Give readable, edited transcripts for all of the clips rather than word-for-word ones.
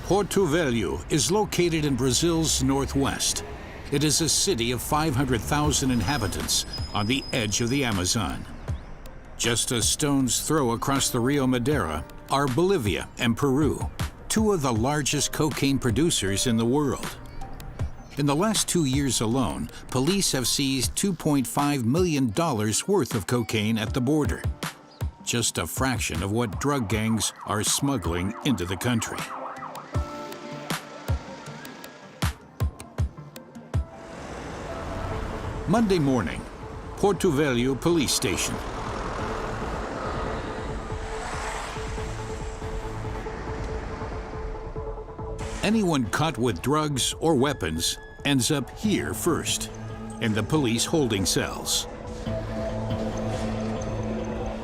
Porto Velho is located in Brazil's northwest. It is a city of 500,000 inhabitants on the edge of the Amazon. Just a stone's throw across the Rio Madeira are Bolivia and Peru, two of the largest cocaine producers in the world. In the last 2 years alone, police have seized $2.5 million worth of cocaine at the border. Just a fraction of what drug gangs are smuggling into the country. Monday morning, Porto Velho Police Station. Anyone caught with drugs or weapons ends up here first, in the police holding cells.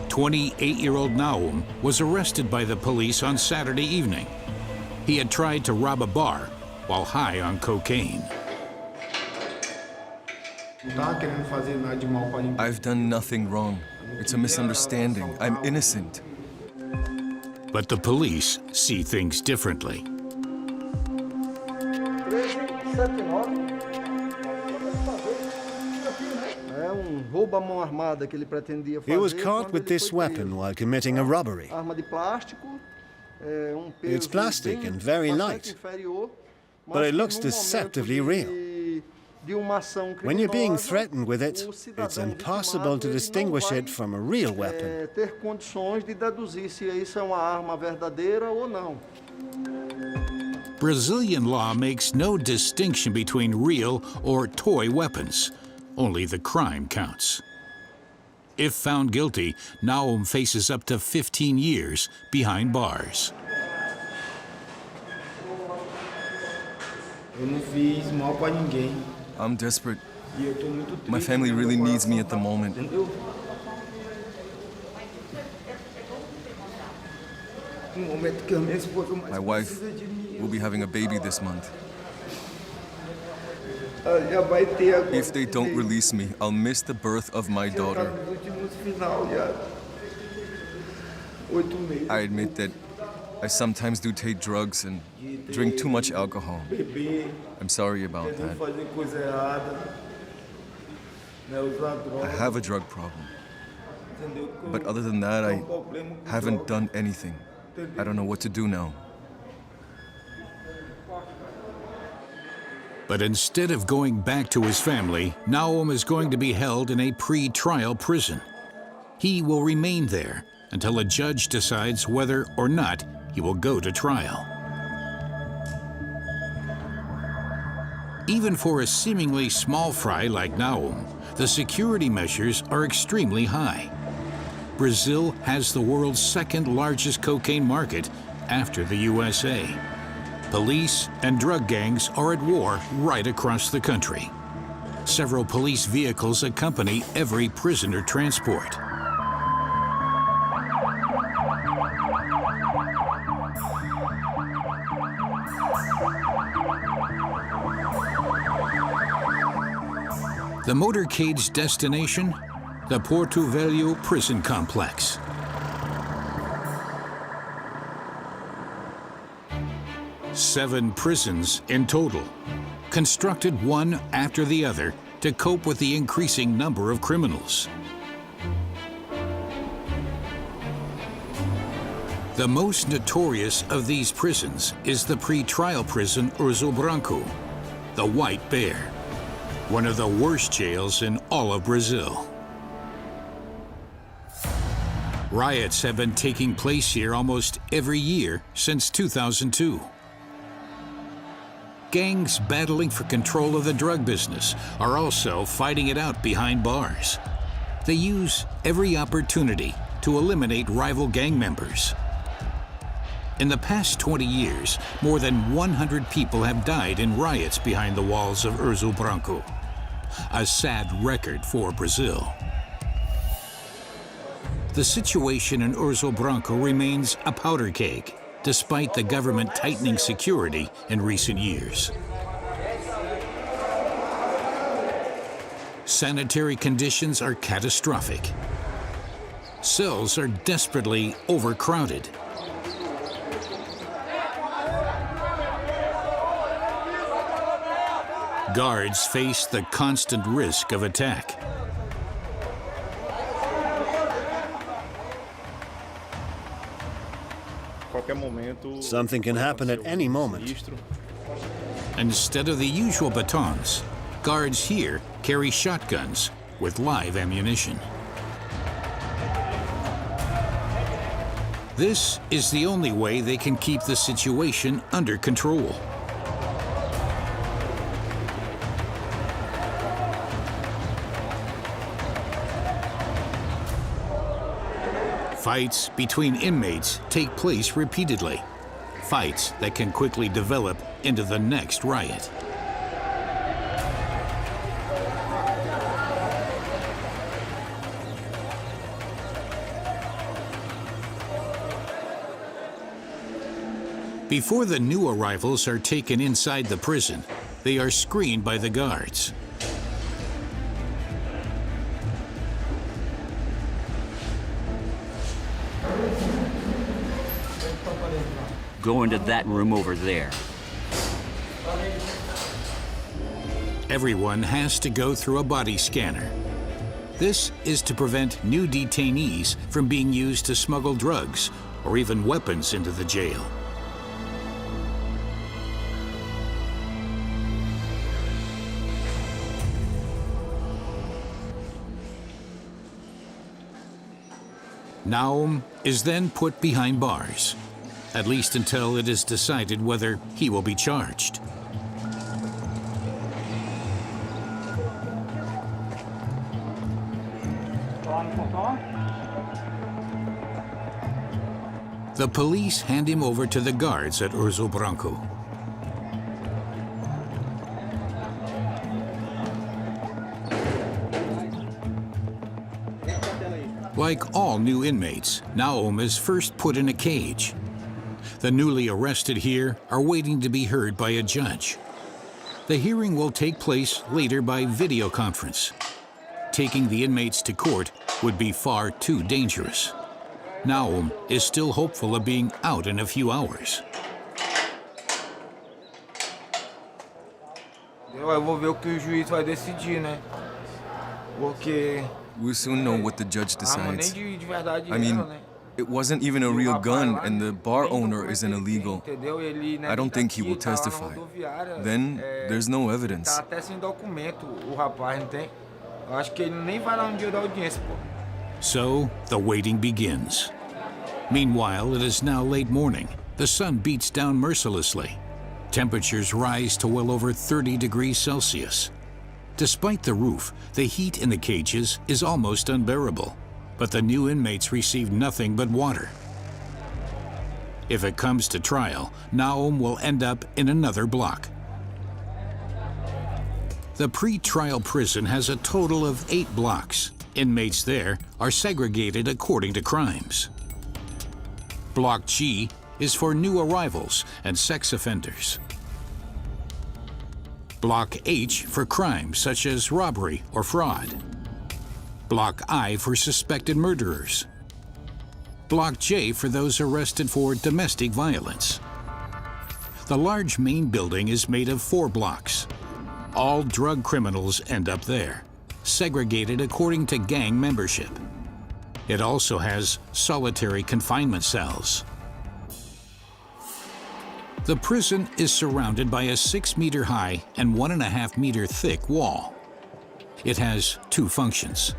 28-year-old Naum was arrested by the police on Saturday evening. He had tried to rob a bar while high on cocaine. I've done nothing wrong. It's a misunderstanding. I'm innocent. But the police see things differently. He was caught with this weapon while committing a robbery. It's plastic and very light, but it looks deceptively real. When you're being threatened with it, it's impossible to distinguish it from a real weapon. Brazilian law makes no distinction between real or toy weapons. Only the crime counts. If found guilty, Naum faces up to 15 years behind bars. I'm desperate. My family really needs me at the moment. My wife will be having a baby this month. If they don't release me, I'll miss the birth of my daughter. I admit that I sometimes do take drugs and drink too much alcohol. I'm sorry about that. I have a drug problem. But other than that, I haven't done anything. I don't know what to do now. But instead of going back to his family, Naum is going to be held in a pre-trial prison. He will remain there until a judge decides whether or not he will go to trial. Even for a seemingly small fry like Naum, the security measures are extremely high. Brazil has the world's second largest cocaine market after the USA. Police and drug gangs are at war right across the country. Several police vehicles accompany every prisoner transport. The motorcade's destination? The Porto Velho prison complex. Seven prisons in total, constructed one after the other to cope with the increasing number of criminals. The most notorious of these prisons is the pre-trial prison Urso Branco, the White Bear, one of the worst jails in all of Brazil. Riots have been taking place here almost every year since 2002. Gangs battling for control of the drug business are also fighting it out behind bars. They use every opportunity to eliminate rival gang members. In the past 20 years, more than 100 people have died in riots behind the walls of Urso Branco, a sad record for Brazil. The situation in Urso Branco remains a powder keg, despite the government tightening security in recent years. Sanitary conditions are catastrophic. Cells are desperately overcrowded. Guards face the constant risk of attack. Something can happen at any moment. Instead of the usual batons, guards here carry shotguns with live ammunition. This is the only way they can keep the situation under control. Fights between inmates take place repeatedly. Fights that can quickly develop into the next riot. Before the new arrivals are taken inside the prison, they are screened by the guards. Go into that room over there. Everyone has to go through a body scanner. This is to prevent new detainees from being used to smuggle drugs or even weapons into the jail. Naum is then put behind bars, at least until it is decided whether he will be charged. The police hand him over to the guards at Urso Branco. Like all new inmates, Naum is first put in a cage. The newly arrested here are waiting to be heard by a judge. The hearing will take place later by video conference. Taking the inmates to court would be far too dangerous. Naum is still hopeful of being out in a few hours. Eu vou ver o que o juiz vai decidir, né? Porque We'll soon know what the judge decides. I mean, it wasn't even a real gun, and the bar owner is an illegal. I don't think he will testify. Then, there's no evidence. Tá até sem documento o rapaz, não tem? Eu acho que ele nem vai lá no dia da audiência, pô. So, the waiting begins. Meanwhile, it is now late morning. The sun beats down mercilessly. Temperatures rise to well over 30 degrees Celsius. Despite the roof, the heat in the cages is almost unbearable, but the new inmates receive nothing but water. If it comes to trial, Naum will end up in another block. The pre-trial prison has a total of 8 blocks. Inmates there are segregated according to crimes. Block G is for new arrivals and sex offenders. Block H for crimes such as robbery or fraud. Block I for suspected murderers. Block J for those arrested for domestic violence. The large main building is made of 4 blocks. All drug criminals end up there, segregated according to gang membership. It also has solitary confinement cells. The prison is surrounded by a 6-meter-high and 1.5-meter-thick wall. It has 2 functions.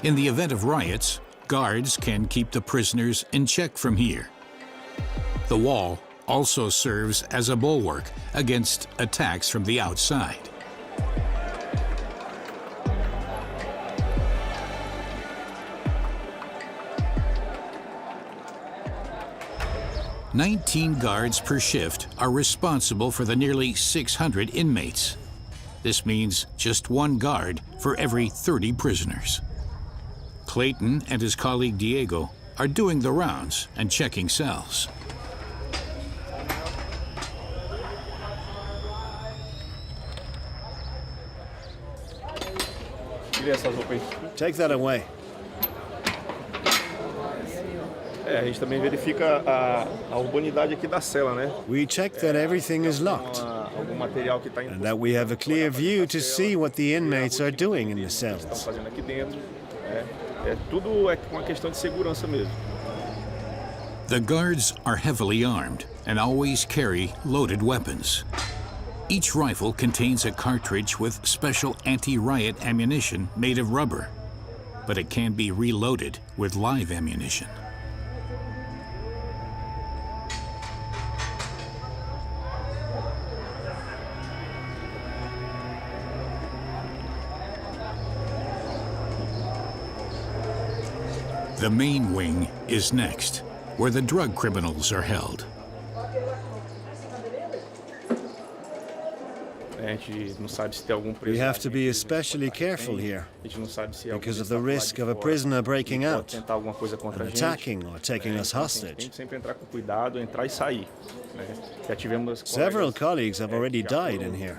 In the event of riots, guards can keep the prisoners in check from here. The wall also serves as a bulwark against attacks from the outside. "19 guards per shift are responsible for the nearly 600 inmates. This means just 1 guard for every 30 prisoners. Clayton and his colleague Diego are doing the rounds and checking cells. Take that away. A gente também verifica a urbanidade aqui da cela, né? We check that everything is locked. and that we have a clear view to see what the inmates are doing in the cells. The guards are heavily armed and always carry loaded weapons. Each rifle contains a cartridge with special anti-riot ammunition made of rubber, but it can be reloaded with live ammunition. The main wing is next, where the drug criminals are held. We have to be especially careful here because of the risk of a prisoner breaking out and attacking or taking us hostage. Several colleagues have already died in here.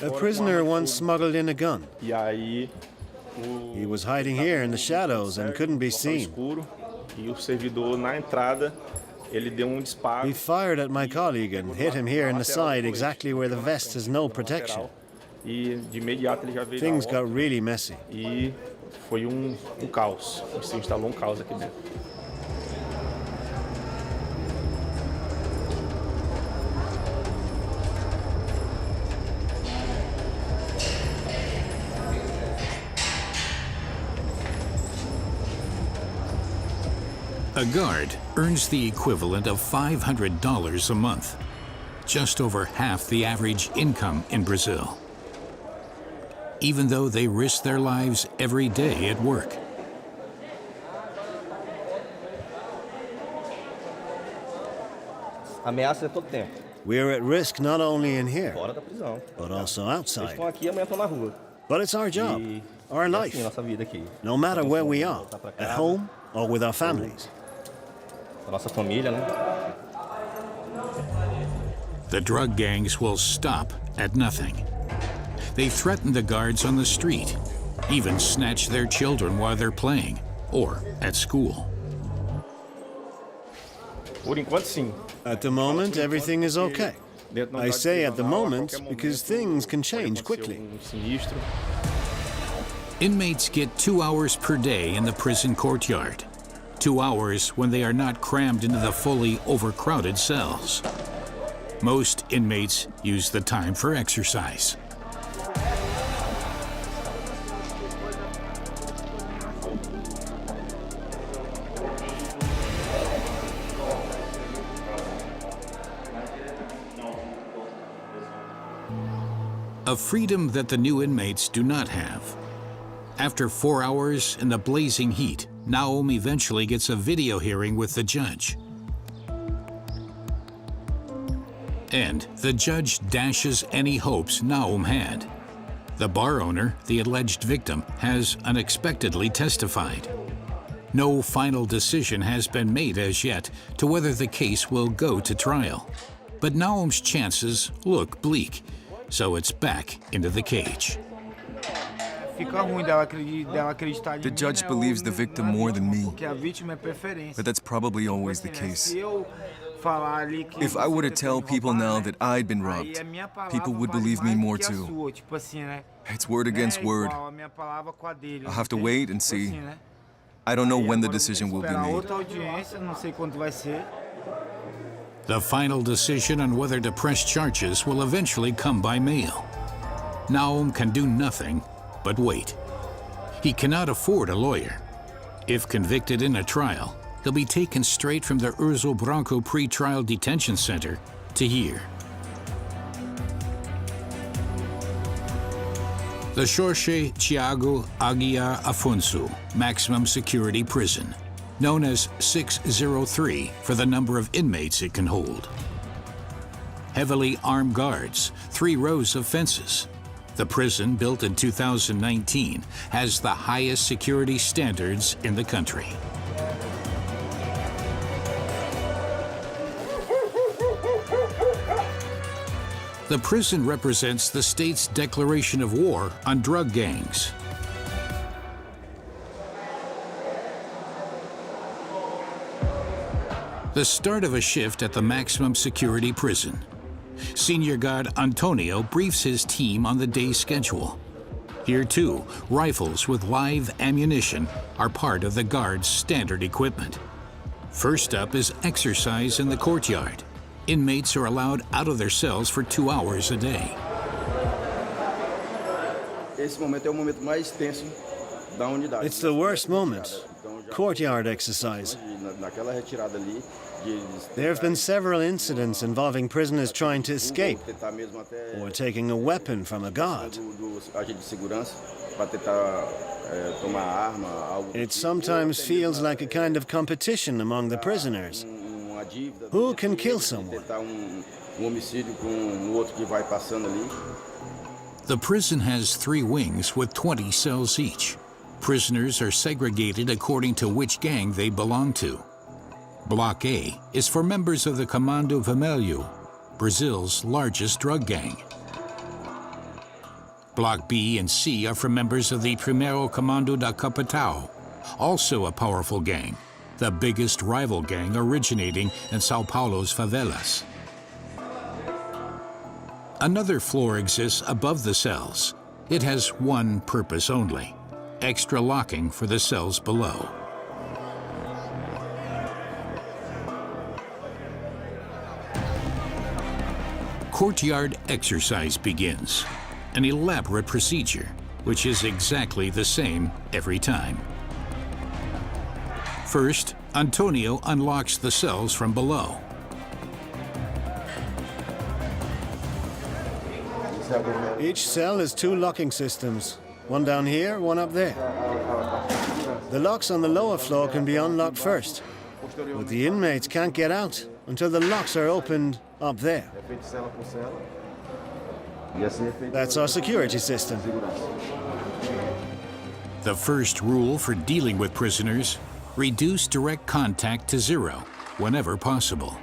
A prisoner once smuggled in a gun. He was hiding here in the shadows and couldn't be seen. He fired at my colleague and hit him here in the side, exactly where the vest has no protection. Things got really messy. A guard earns the equivalent of $500 a month, just over half the average income in Brazil, even though they risk their lives every day at work. We're at risk not only in here, but also outside. But it's our job, our life, no matter where we are, at home or with our families. The drug gangs will stop at nothing. They threaten the guards on the street, even snatch their children while they're playing or at school. At the moment, everything is okay. I say at the moment because things can change quickly. Inmates get 2 hours per day in the prison courtyard. 2 hours when they are not crammed into the fully overcrowded cells. Most inmates use the time for exercise. A freedom that the new inmates do not have. After 4 hours in the blazing heat, Naum eventually gets a video hearing with the judge. And the judge dashes any hopes Naum had. The bar owner, the alleged victim, has unexpectedly testified. No final decision has been made as yet to whether the case will go to trial. But Naum's chances look bleak, so it's back into the cage. The judge believes the victim more than me, but that's probably always the case. If I were to tell people now that I'd been robbed, people would believe me more too. It's word against word. I'll have to wait and see. I don't know when the decision will be made. The final decision on whether to press charges will eventually come by mail. Naum can do nothing but wait. He cannot afford a lawyer. If convicted in a trial, he'll be taken straight from the Urso Branco pre-trial detention center to here. The Jorge Thiago Aguiar Afonso maximum security prison, known as 603 for the number of inmates it can hold. Heavily armed guards, 3 rows of fences. The prison, built in 2019, has the highest security standards in the country. The prison represents the state's declaration of war on drug gangs. The start of a shift at the maximum security prison. Senior guard Antonio briefs his team on the day's schedule. Here too, rifles with live ammunition are part of the guard's standard equipment. First up is exercise in the courtyard. Inmates are allowed out of their cells for 2 hours a day. It's the worst moment. Courtyard exercise. There have been several incidents involving prisoners trying to escape or taking a weapon from a guard. It sometimes feels like a kind of competition among the prisoners. Who can kill someone? The prison has 3 wings with 20 cells each. Prisoners are segregated according to which gang they belong to. Block A is for members of the Comando Vermelho, Brazil's largest drug gang. Block B and C are for members of the Primeiro Comando da Capital, also a powerful gang, the biggest rival gang originating in Sao Paulo's favelas. Another floor exists above the cells. It has one purpose only: extra locking for the cells below. Courtyard exercise begins, an elaborate procedure, which is exactly the same every time. First, Antonio unlocks the cells from below. Each cell has 2 locking systems, one down here, one up there. The locks on the lower floor can be unlocked first, but the inmates can't get out until the locks are opened up there. That's our security system. The first rule for dealing with prisoners: reduce direct contact to 0 whenever possible.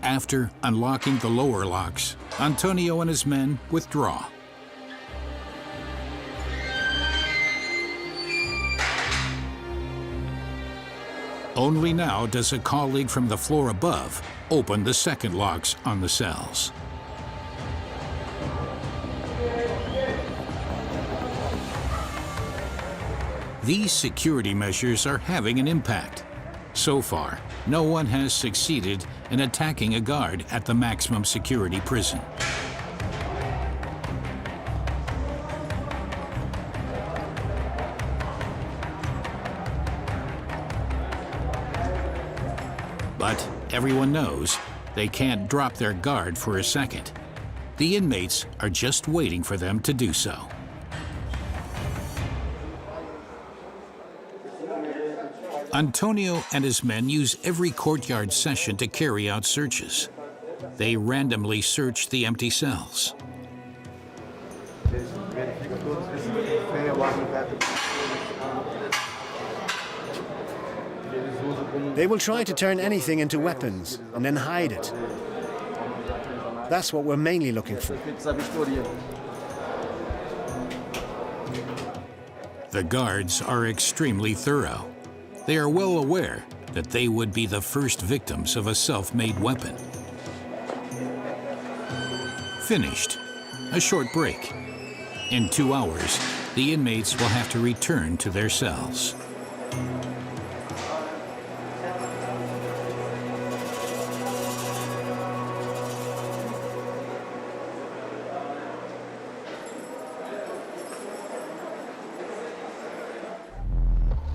After unlocking the lower locks, Antonio and his men withdraw. Only now does a colleague from the floor above open the second locks on the cells. These security measures are having an impact. So far, no one has succeeded in attacking a guard at the maximum security prison. But everyone knows they can't drop their guard for a second. The inmates are just waiting for them to do so. Antonio and his men use every courtyard session to carry out searches. They randomly search the empty cells. They will try to turn anything into weapons and then hide it. That's what we're mainly looking for. The guards are extremely thorough. They are well aware that they would be the first victims of a self-made weapon. Finished. A short break. In 2 hours, the inmates will have to return to their cells.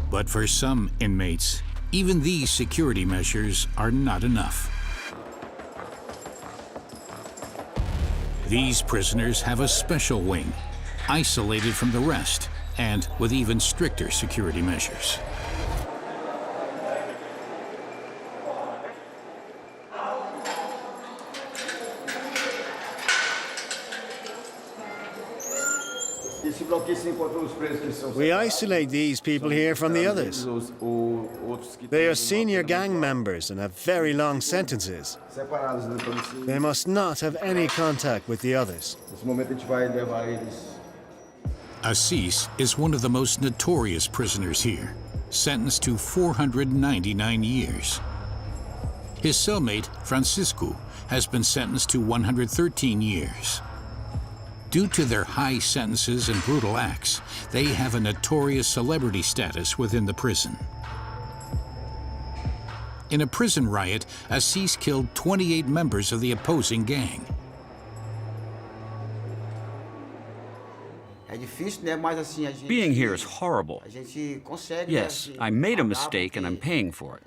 But for some inmates, even these security measures are not enough. These prisoners have a special wing, isolated from the rest, and with even stricter security measures. We isolate these people here from the others. They are senior gang members and have very long sentences. They must not have any contact with the others. Assis is one of the most notorious prisoners here, sentenced to 499 years. His cellmate, Francisco, has been sentenced to 113 years. Due to their high sentences and brutal acts, they have a notorious celebrity status within the prison. In a prison riot, Assis killed 28 members of the opposing gang. Being here is horrible. Yes, I made a mistake and I'm paying for it.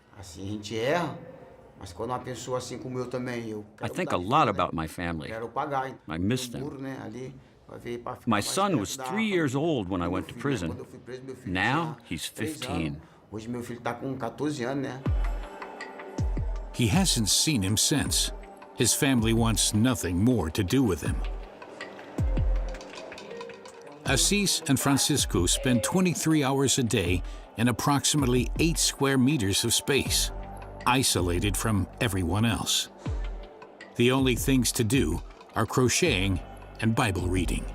I think a lot about my family. I miss them. My son was 3 years old when I went to prison. Now he's 15. He hasn't seen him since. His family wants nothing more to do with him. Assis and Francisco spend 23 hours a day in approximately 8 square meters of space, isolated from everyone else. The only things to do are crocheting and Bible reading.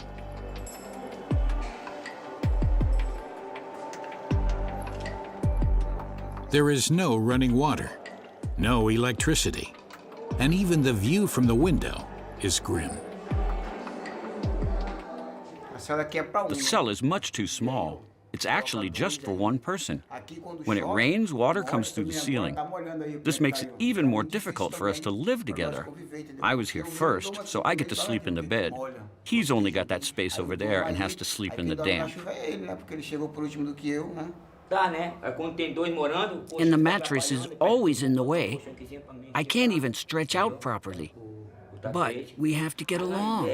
There is no running water, no electricity, and even the view from the window is grim. The cell is much too small. It's actually just for one person. When it rains, water comes through the ceiling. This makes it even more difficult for us to live together. I was here first, so I get to sleep in the bed. He's only got that space over there and has to sleep in the damp. And the mattress is always in the way. I can't even stretch out properly. But we have to get along.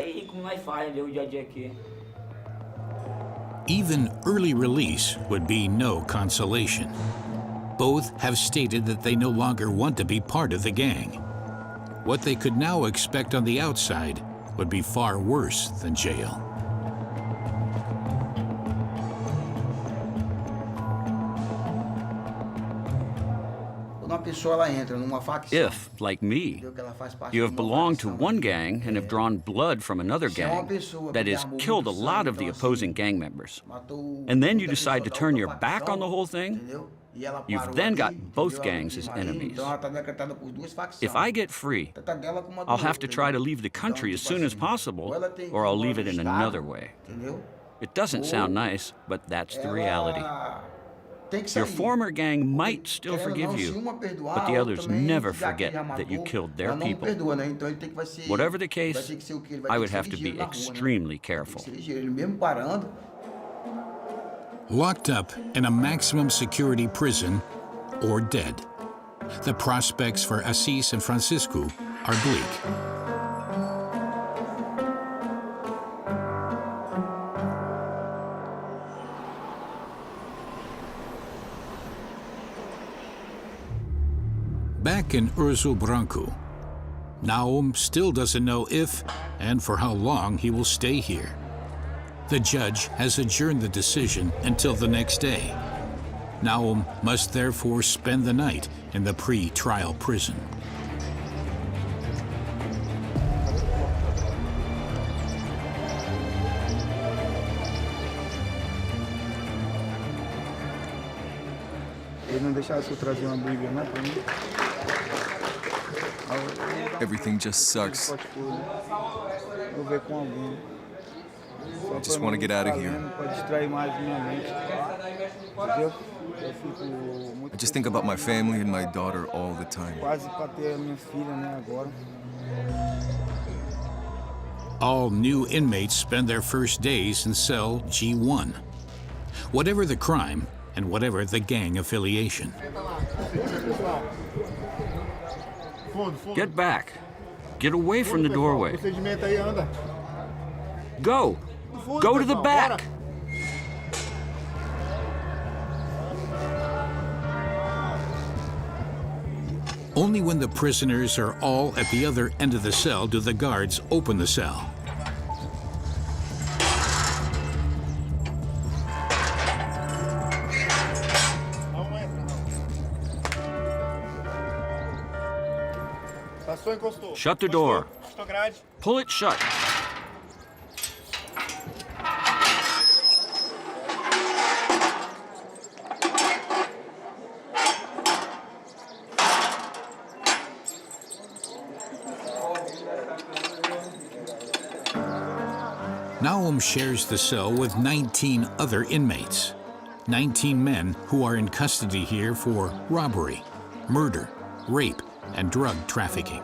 Even early release would be no consolation. Both have stated that they no longer want to be part of the gang. What they could now expect on the outside would be far worse than jail. If, like me, you have belonged to one gang and have drawn blood from another gang, that is, killed a lot of the opposing gang members, and then you decide to turn your back on the whole thing, you've then got both gangs as enemies. If I get free, I'll have to try to leave the country as soon as possible, or I'll leave it in another way. It doesn't sound nice, but that's the reality. Your former gang might still forgive you, but the others never forget that you killed their people. Whatever the case, I would have to be extremely careful. Locked up in a maximum security prison or dead. The prospects for Assis and Francisco are bleak. Back in Urso, Branco, Naum still doesn't know if and for how long he will stay here. The judge has adjourned the decision until the next day. Naum must therefore spend the night in the pre-trial prison. Everything just sucks. I just want to get out of here. I just think about my family and my daughter all the time. All new inmates spend their first days in cell G1. Whatever the crime and whatever the gang affiliation. Get back. Get away from the doorway. Go. Go to the back. Only when the prisoners are all at the other end of the cell do the guards open the cell. Shut the door. Pull it shut. Naum shares the cell with 19 other inmates. 19 men who are in custody here for robbery, murder, rape, and drug trafficking.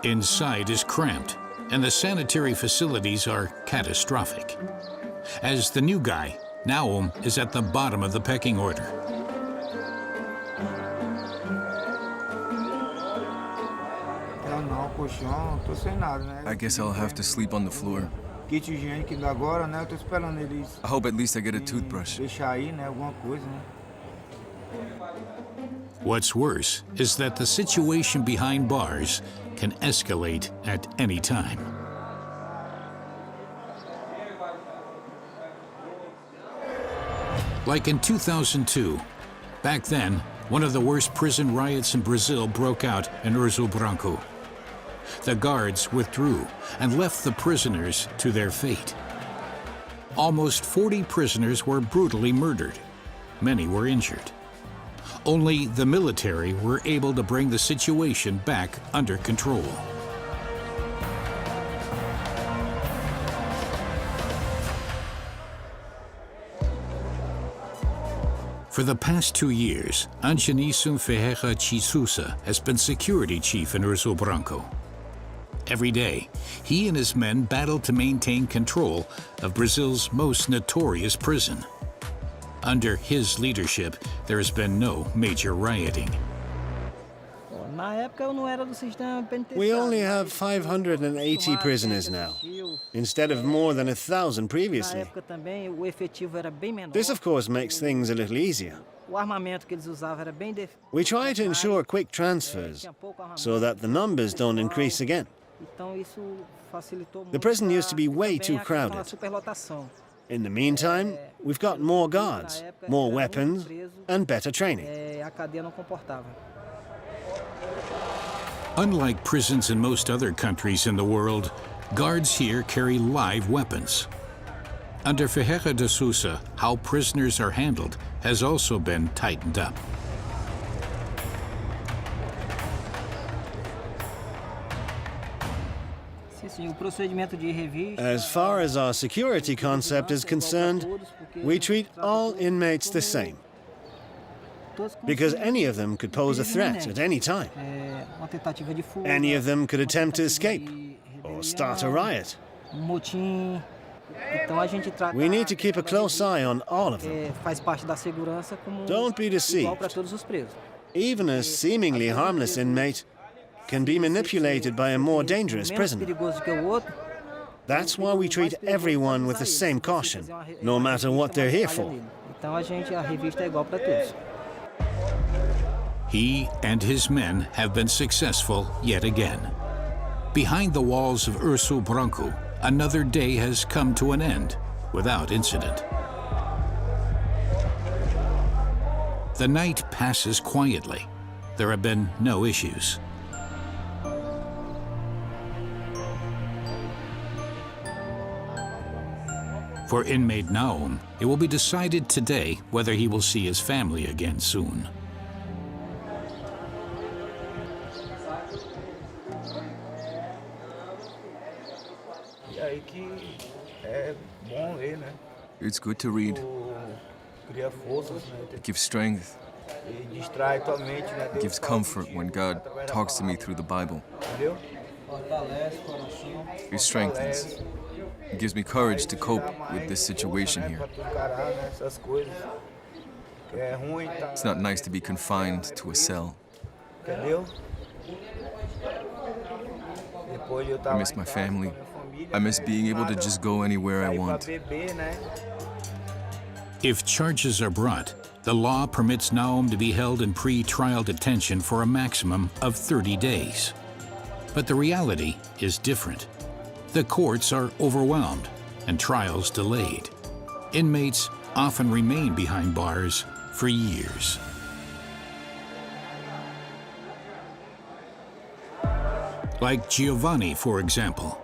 Inside is cramped, and the sanitary facilities are catastrophic. As the new guy, Naum is at the bottom of the pecking order. I guess I'll have to sleep on the floor. I hope at least I get a toothbrush. What's worse is that the situation behind bars can escalate at any time. Like in 2002, back then, one of the worst prison riots in Brazil broke out in Urso Branco. The guards withdrew and left the prisoners to their fate. Almost 40 prisoners were brutally murdered. Many were injured. Only the military were able to bring the situation back under control. For the past 2 years, Angenisum Ferreira Chisusa has been security chief in Urso Branco. Every day, he and his men battle to maintain control of Brazil's most notorious prison. Under his leadership, there has been no major rioting. We only have 580 prisoners now, instead of more than 1,000 previously. This, of course, makes things a little easier. We try to ensure quick transfers so that the numbers don't increase again. The prison used to be way too crowded. In the meantime, we've got more guards, more weapons, and better training. Unlike prisons in most other countries in the world, guards here carry live weapons. Under Ferreira de Sousa, how prisoners are handled has also been tightened up. As far as our security concept is concerned, we treat all inmates the same, because any of them could pose a threat at any time. Any of them could attempt to escape or start a riot. We need to keep a close eye on all of them. Don't be deceived. Even a seemingly harmless inmate can be manipulated by a more dangerous prisoner. That's why we treat everyone with the same caution, no matter what they're here for. He and his men have been successful yet again. Behind the walls of Urso Branco, another day has come to an end without incident. The night passes quietly. There have been no issues. For inmate Naum, it will be decided today whether he will see his family again soon. It's good to read. It gives strength. It gives comfort when God talks to me through the Bible. It strengthens. It gives me courage to cope with this situation here. It's not nice to be confined to a cell. I miss my family. I miss being able to just go anywhere I want. If charges are brought, the law permits Naum to be held in pre-trial detention for a maximum of 30 days. But the reality is different. The courts are overwhelmed and trials delayed. Inmates often remain behind bars for years. Like Giovanni, for example.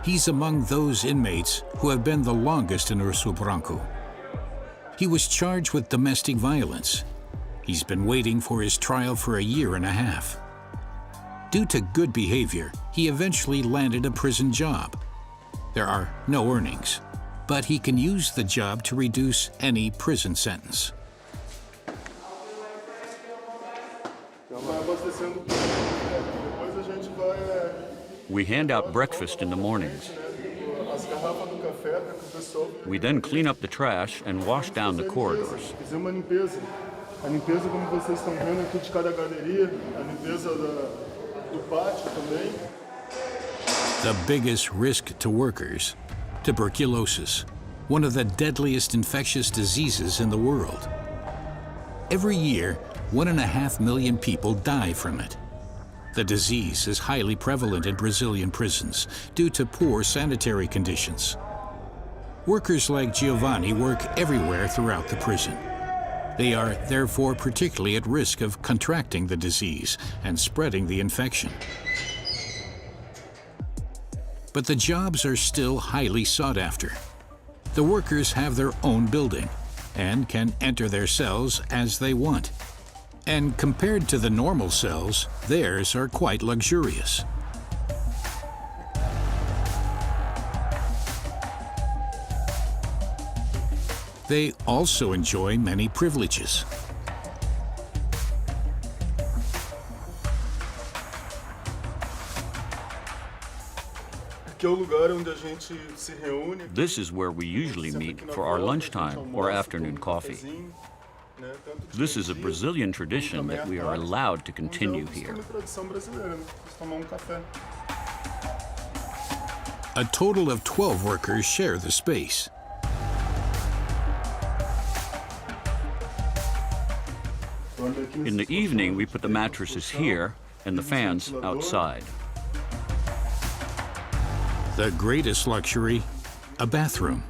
He's among those inmates who have been the longest in Urso Branco. He was charged with domestic violence. He's been waiting for his trial for a year and a half. Due to good behavior, he eventually landed a prison job. There are no earnings, but he can use the job to reduce any prison sentence. We hand out breakfast in the mornings. We then clean up the trash and wash down the corridors. A limpeza, como vocês estão vendo aqui, de cada galeria, a limpeza do pátio também. The biggest risk to workers, tuberculosis, one of the deadliest infectious diseases in the world. Every year, 1.5 million people die from it. The disease is highly prevalent in Brazilian prisons due to poor sanitary conditions. Workers like Giovanni work everywhere throughout the prison. They are therefore particularly at risk of contracting the disease and spreading the infection. But the jobs are still highly sought after. The workers have their own building and can enter their cells as they want. And compared to the normal cells, theirs are quite luxurious. They also enjoy many privileges. This is where we usually meet for our lunchtime or afternoon coffee. This is a Brazilian tradition that we are allowed to continue here. A total of 12 workers share the space. In the evening, we put the mattresses here and the fans outside. The greatest luxury, a bathroom.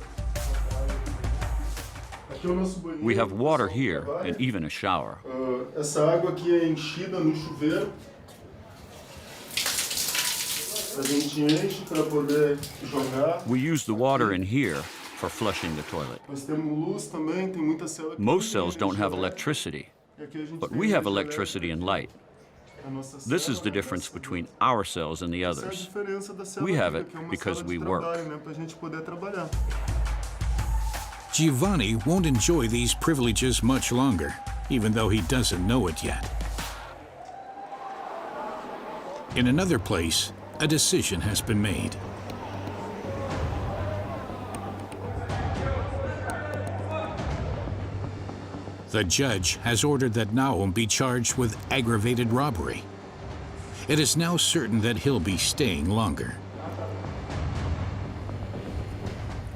We have water here and even a shower. Essa água aqui é enchida no chuveiro. A gente enche para poder jogar. We use the water in here for flushing the toilet. Nós temos luz também, tem muita cela aqui. Most cells don't have electricity, but we have electricity and light. This is the difference between our cells and the others. We have it because we work. Giovanni won't enjoy these privileges much longer, even though he doesn't know it yet. In another place, a decision has been made. The judge has ordered that Naum be charged with aggravated robbery. It is now certain that he'll be staying longer.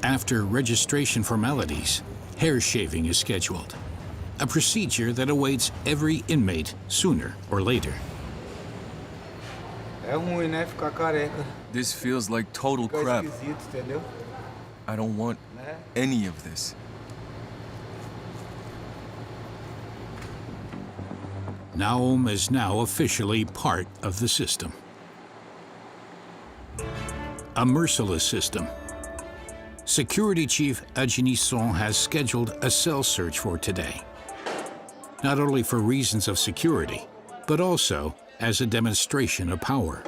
After registration formalities, hair shaving is scheduled, a procedure that awaits every inmate sooner or later. É ruim, né? Ficar careca. This feels like total crap. Entendeu? I don't want any of this. Naum is now officially part of the system. A merciless system. Security Chief Adjunison has scheduled a cell search for today. Not only for reasons of security, but also as a demonstration of power.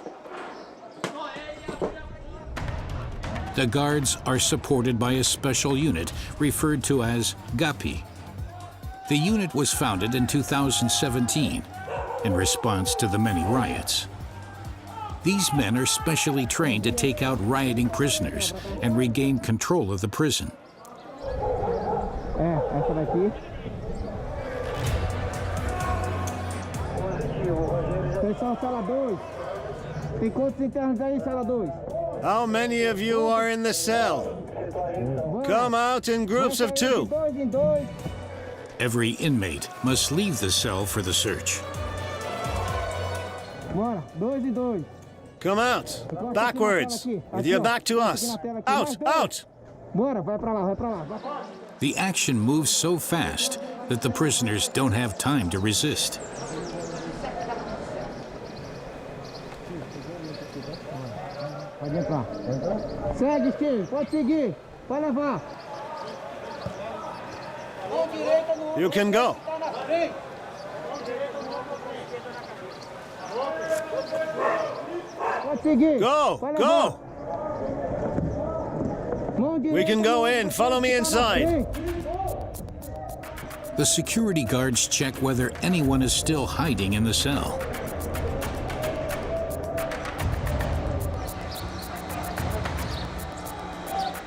The guards are supported by a special unit referred to as GAPI. The unit was founded in 2017 in response to the many riots. These men are specially trained to take out rioting prisoners and regain control of the prison. Essa daqui. Pessoal, sala 2. Tem quantos internos aí, sala 2? How many of you are in the cell? Come out in groups of 2. Every inmate must leave the cell for the search. Bora, 2 e 2. Come out, backwards, with your back to us. Out, out! Bora, vai pra lá, vai pra lá. The action moves so fast that the prisoners don't have time to resist. Pode entrar. Segue, Steve, pode seguir. Pode levar. You can go. Go! Go! We can go in. Follow me inside. The security guards check whether anyone is still hiding in the cell.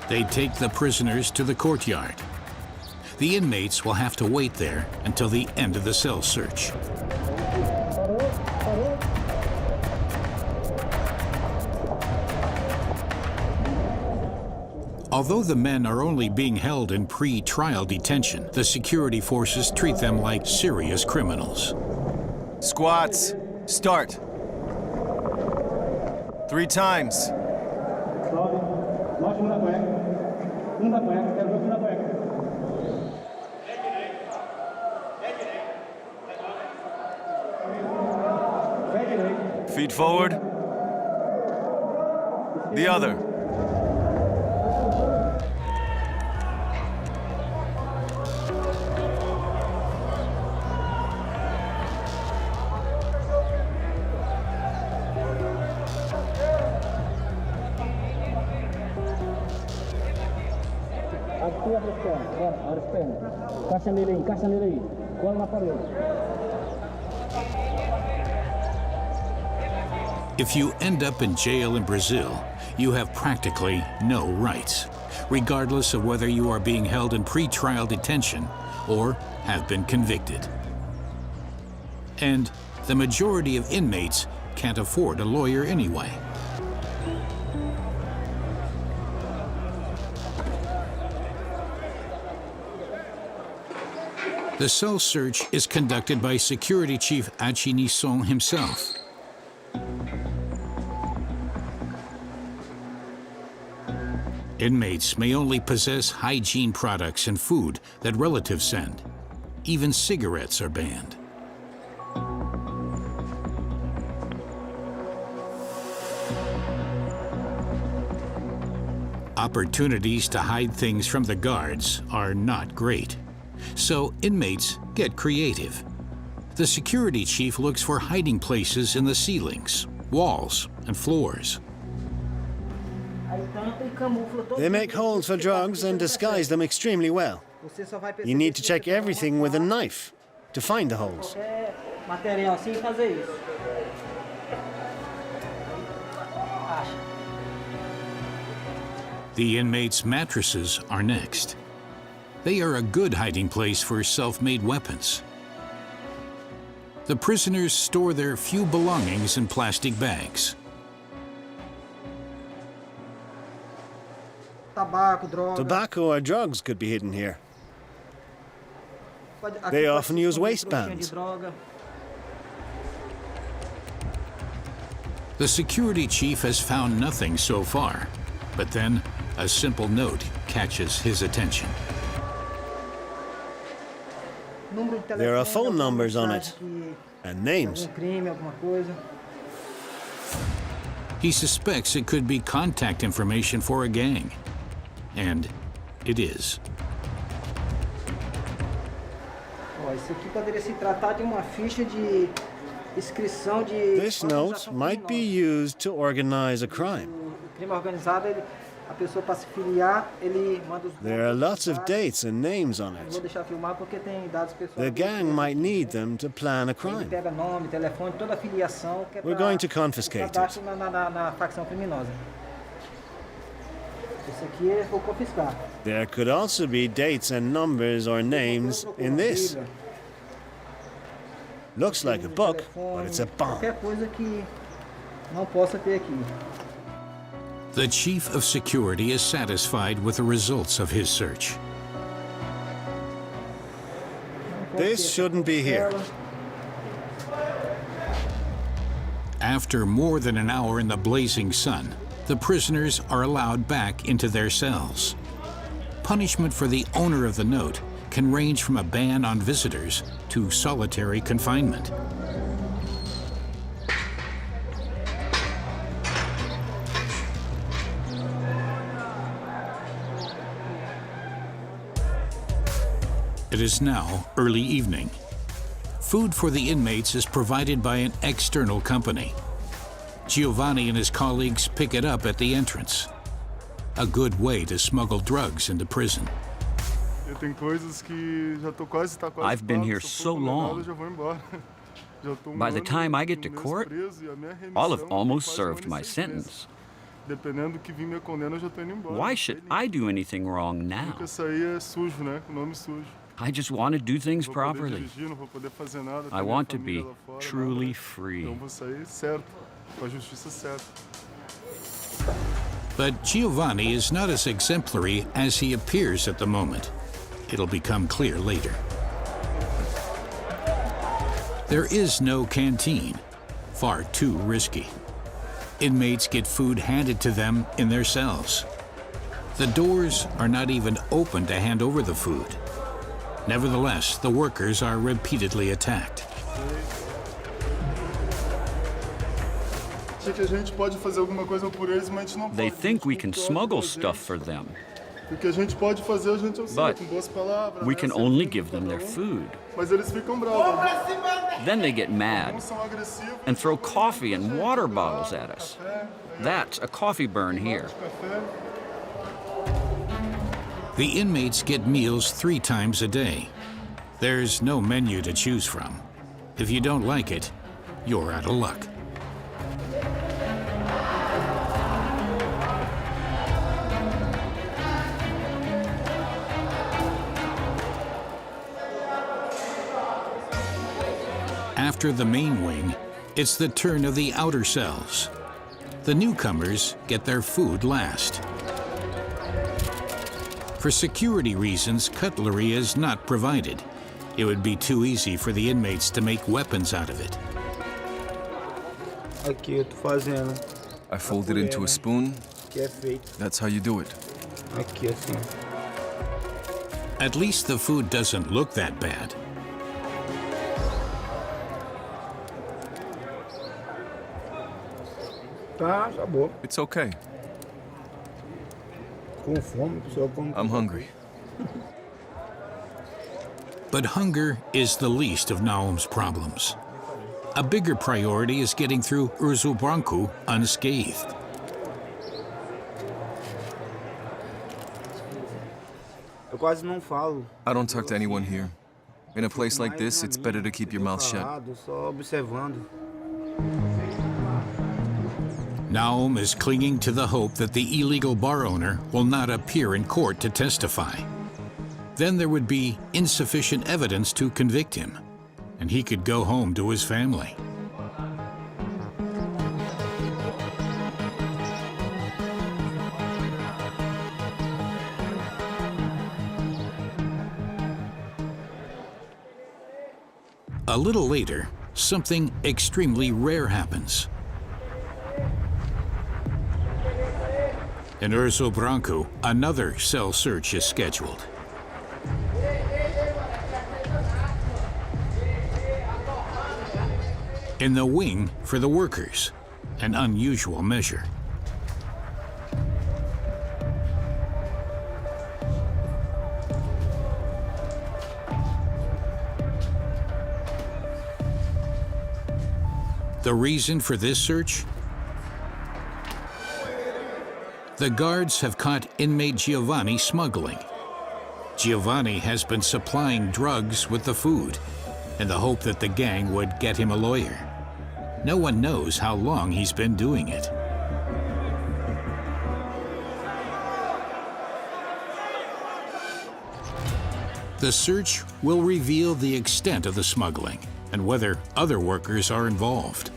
They take the prisoners to the courtyard. The inmates will have to wait there until the end of the cell search. Although the men are only being held in pre-trial detention, the security forces treat them like serious criminals. Squats, start. 3 times. Feet forward. The other. If you end up in jail in Brazil, you have practically no rights, regardless of whether you are being held in pre-trial detention or have been convicted. And the majority of inmates can't afford a lawyer anyway. The cell search is conducted by Security Chief Achinição himself. Inmates may only possess hygiene products and food that relatives send. Even cigarettes are banned. Opportunities to hide things from the guards are not great. So inmates get creative. The security chief looks for hiding places in the ceilings, walls, and floors. They make holes for drugs and disguise them extremely well. You need to check everything with a knife to find the holes. The inmates' mattresses are next. They are a good hiding place for self-made weapons. The prisoners store their few belongings in plastic bags. Tobacco or drugs could be hidden here. They often use waistbands. The security chief has found nothing so far, but then a simple note catches his attention. There are phone numbers on it and names. He suspects it could be contact information for a gang. And it is. This note might be used to organize a crime. There are lots of dates and names on it. The gang might need them to plan a crime. We're going to confiscate it. There could also be dates and numbers or names in this. Looks like a book, but it's a bomb. The chief of security is satisfied with the results of his search. This shouldn't be here. After more than an hour in the blazing sun, the prisoners are allowed back into their cells. Punishment for the owner of the note can range from a ban on visitors to solitary confinement. It is now early evening. Food for the inmates is provided by an external company. Giovanni and his colleagues pick it up at the entrance. A good way to smuggle drugs into prison. I've been here so long. By the time I get to court, I'll have almost served my sentence. Why should I do anything wrong now? I just want to do things properly. I want to be truly free. But Giovanni is not as exemplary as he appears at the moment. It'll become clear later. There is no canteen. Far too risky. Inmates get food handed to them in their cells. The doors are not even open to hand over the food. Nevertheless, the workers are repeatedly attacked. They think we can smuggle stuff for them, but we can only give them their food. Then they get mad and throw coffee and water bottles at us. That's a coffee burn here. The inmates get meals 3 times a day. There's no menu to choose from. If you don't like it, you're out of luck. After the main wing, it's the turn of the outer cells. The newcomers get their food last. For security reasons, cutlery is not provided. It would be too easy for the inmates to make weapons out of it. I fold it into a spoon. That's how you do it. At least the food doesn't look that bad. It's okay. I'm hungry. But hunger is the least of Naum's problems. A bigger priority is getting through Urso Branco unscathed. I don't talk to anyone here. In a place like this, it's better to keep your mouth shut. Naum is clinging to the hope that the illegal bar owner will not appear in court to testify. Then there would be insufficient evidence to convict him, and he could go home to his family. A little later, something extremely rare happens. In Urso Branco, another cell search is scheduled. In the wing for the workers, an unusual measure. The reason for this search? The guards have caught inmate Giovanni smuggling. Giovanni has been supplying drugs with the food in the hope that the gang would get him a lawyer. No one knows how long he's been doing it. The search will reveal the extent of the smuggling and whether other workers are involved.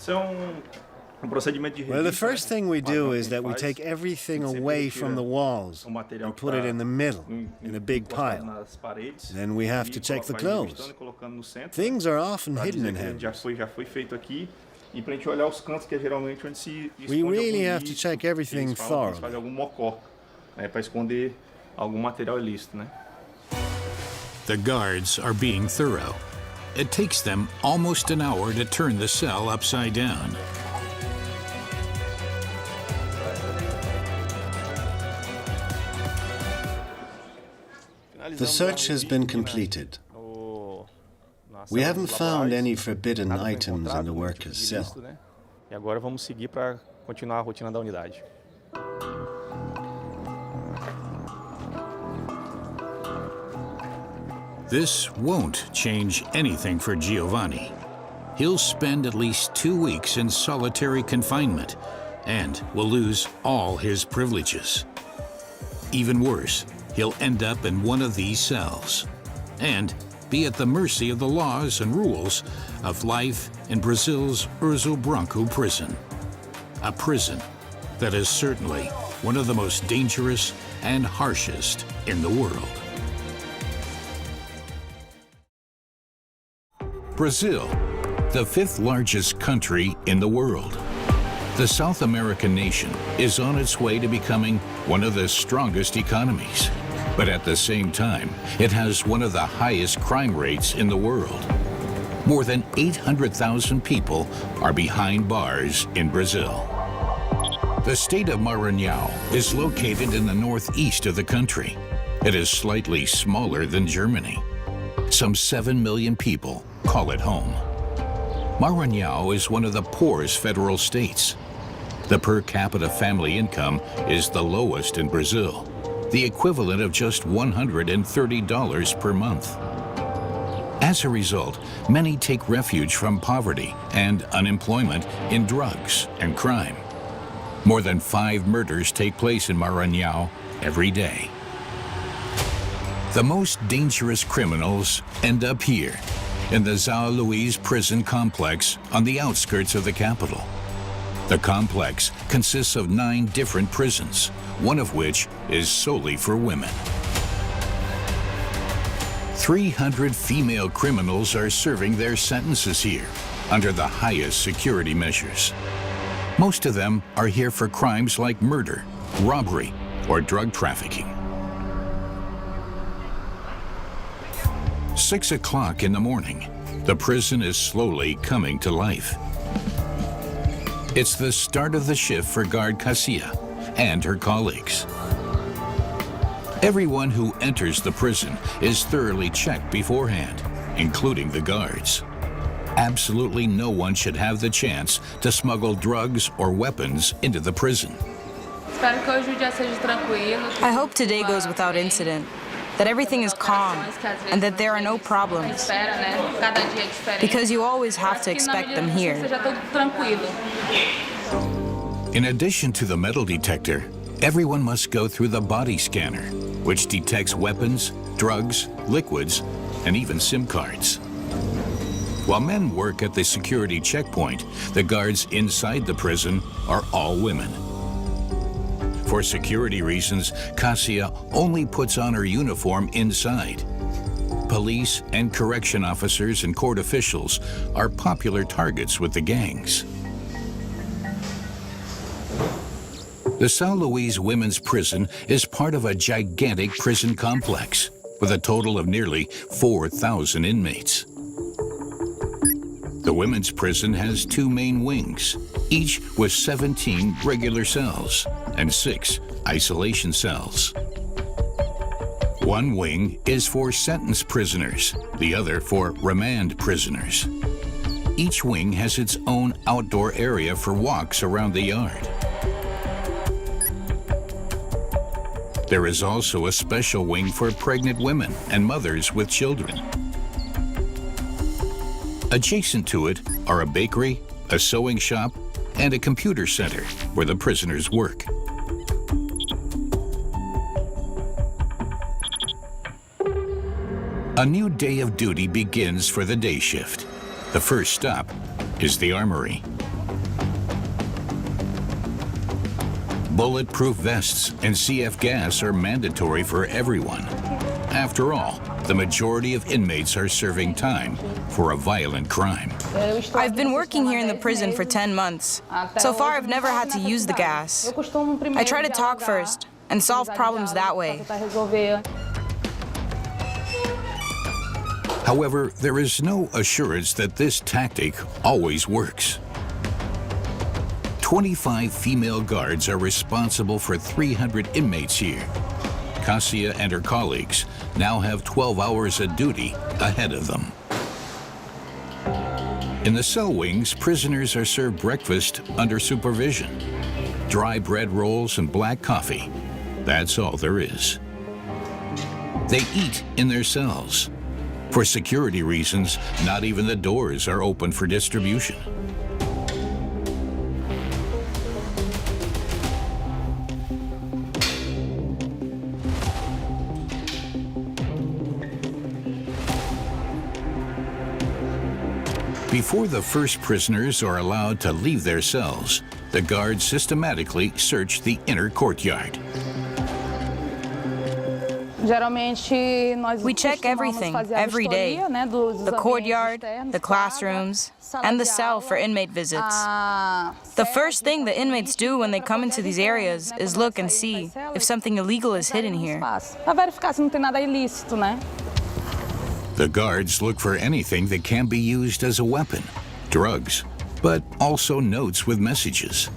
Well, the first thing we do is that we take everything away from the walls and put it in the middle, in a big pile. Then we have to check the clothes. Things are often hidden in here. We really have to check everything thoroughly. The guards are being thorough. It takes them almost an hour to turn the cell upside down. The search has been completed. We haven't found any forbidden items in the workers' cell. E agora vamos seguir para continuar a rotina da unidade. This won't change anything for Giovanni. He'll spend at least 2 weeks in solitary confinement and will lose all his privileges. Even worse, he'll end up in one of these cells and be at the mercy of the laws and rules of life in Brazil's Urso Branco prison. A prison that is certainly one of the most dangerous and harshest in the world. Brazil, the 5th largest country in the world. The South American nation is on its way to becoming one of the strongest economies. But at the same time, it has one of the highest crime rates in the world. More than 800,000 people are behind bars in Brazil. The state of Maranhão is located in the northeast of the country. It is slightly smaller than Germany. Some 7 million people call it home. Maranhão is one of the poorest federal states. The per capita family income is the lowest in Brazil, the equivalent of just $130 per month. As a result, many take refuge from poverty and unemployment in drugs and crime. More than 5 murders take place in Maranhão every day. The most dangerous criminals end up here, in the São Luís prison complex on the outskirts of the capital. The complex consists of 9 different prisons, one of which is solely for women. 300 female criminals are serving their sentences here under the highest security measures. Most of them are here for crimes like murder, robbery, or drug trafficking. 6 o'clock in the morning, the prison is slowly coming to life. It's the start of the shift for guard Cassia and her colleagues. Everyone who enters the prison is thoroughly checked beforehand, including the guards. Absolutely no one should have the chance to smuggle drugs or weapons into the prison. I hope today goes without incident, that everything is calm, and that there are no problems. Because you always have to expect them here. In addition to the metal detector, everyone must go through the body scanner, which detects weapons, drugs, liquids, and even SIM cards. While men work at the security checkpoint, the guards inside the prison are all women. For security reasons, Cassia only puts on her uniform inside. Police and correction officers and court officials are popular targets with the gangs. The São Luís Women's Prison is part of a gigantic prison complex with a total of nearly 4,000 inmates. The women's prison has 2 main wings, each with 17 regular cells and 6 isolation cells. One wing is for sentence prisoners, the other for remand prisoners. Each wing has its own outdoor area for walks around the yard. There is also a special wing for pregnant women and mothers with children. Adjacent to it are a bakery, a sewing shop, and a computer center where the prisoners work. A new day of duty begins for the day shift. The first stop is the armory. Bulletproof vests and CF gas are mandatory for everyone. After all, the majority of inmates are serving time for a violent crime. I've been working here in the prison for 10 months. So far, I've never had to use the gas. I try to talk first and solve problems that way. However, there is no assurance that this tactic always works. 25 female guards are responsible for 300 inmates here. Cassia and her colleagues now have 12 hours of duty ahead of them. In the cell wings, prisoners are served breakfast under supervision. Dry bread rolls and black coffee. That's all there is. They eat in their cells. For security reasons, not even the doors are open for distribution. Before the first prisoners are allowed to leave their cells, the guards systematically search the inner courtyard. We check everything every day. The courtyard, the classrooms, and the cell for inmate visits. The first thing the inmates do when they come into these areas is look and see if something illegal is hidden here. The guards look for anything that can be used as a weapon, drugs, but also notes with messages.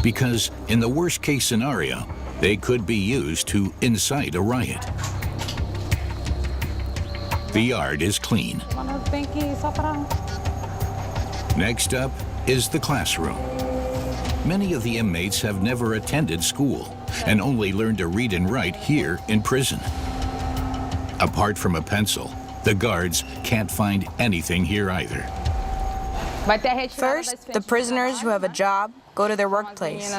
Because in the worst case scenario, they could be used to incite a riot. The yard is clean. Next up is the classroom. Many of the inmates have never attended school and only learned to read and write here in prison. Apart from a pencil, the guards can't find anything here either. First, the prisoners who have a job go to their workplace.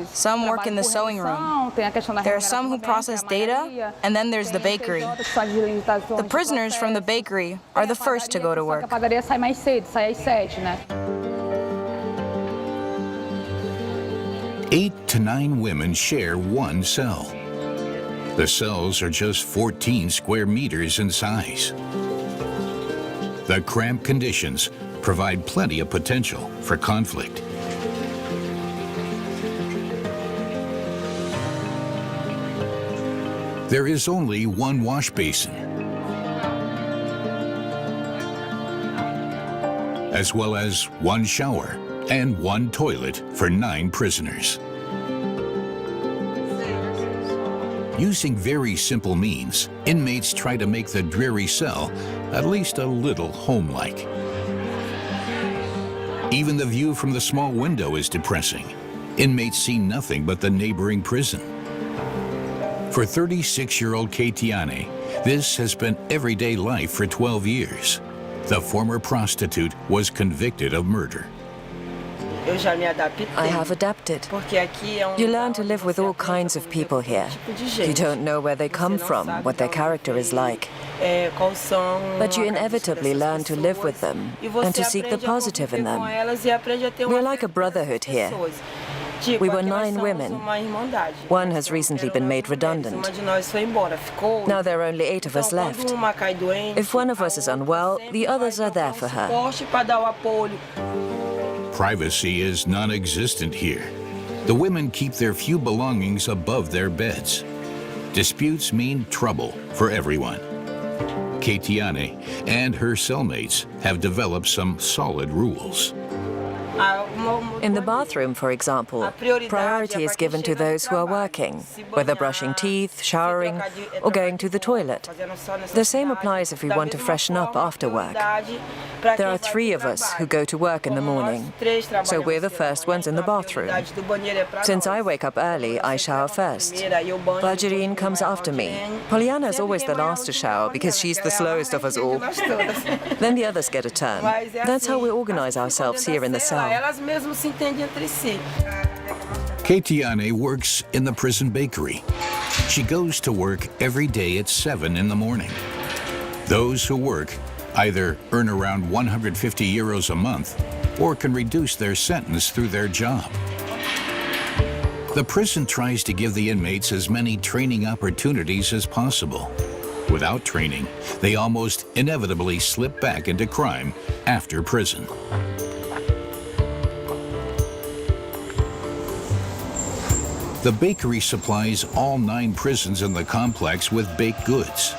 Some work in the sewing room. There are some who process data, and then there's the bakery. The prisoners from the bakery are the first to go to work. 8 to 9 women share one cell. The cells are just 14 square meters in size. The cramped conditions provide plenty of potential for conflict. There is only one wash basin, as well as one shower and one toilet for 9 prisoners. Using very simple means, inmates try to make the dreary cell at least a little home-like. Even the view from the small window is depressing. Inmates see nothing but the neighboring prison. For 36-year-old Katiane, this has been everyday life for 12 years. The former prostitute was convicted of murder. I have adapted. You learn to live with all kinds of people here. You don't know where they come from, what their character is like. But you inevitably learn to live with them and to seek the positive in them. We're like a brotherhood here. We were 9 women. One has recently been made redundant. Now there are only 8 of us left. If one of us is unwell, the others are there for her. Privacy is non-existent here. The women keep their few belongings above their beds. Disputes mean trouble for everyone. Katiane and her cellmates have developed some solid rules. In the bathroom, for example, priority is given to those who are working, whether brushing teeth, showering, or going to the toilet. The same applies if we want to freshen up after work. There are 3 of us who go to work in the morning, so we're the first ones in the bathroom. Since I wake up early, I shower first. Valdirine comes after me. Poliana is always the last to shower because she's the slowest of us all. Then the others get a turn. That's how we organize ourselves here in the cell. Katiane works in the prison bakery. She goes to work every day at 7 in the morning. Those who work either earn around 150 euros a month or can reduce their sentence through their job. The prison tries to give the inmates as many training opportunities as possible. Without training, they almost inevitably slip back into crime after prison. The bakery supplies all 9 prisons in the complex with baked goods.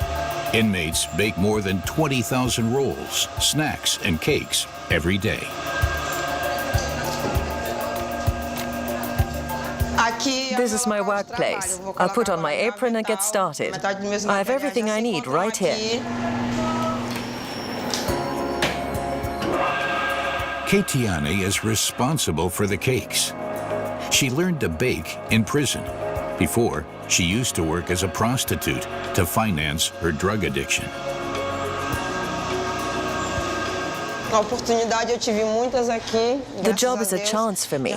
Inmates bake more than 20,000 rolls, snacks, and cakes every day. This is my workplace. I'll put on my apron and get started. I have everything I need right here. Ketiane is responsible for the cakes. She learned to bake in prison. Before, she used to work as a prostitute to finance her drug addiction. The job is a chance for me.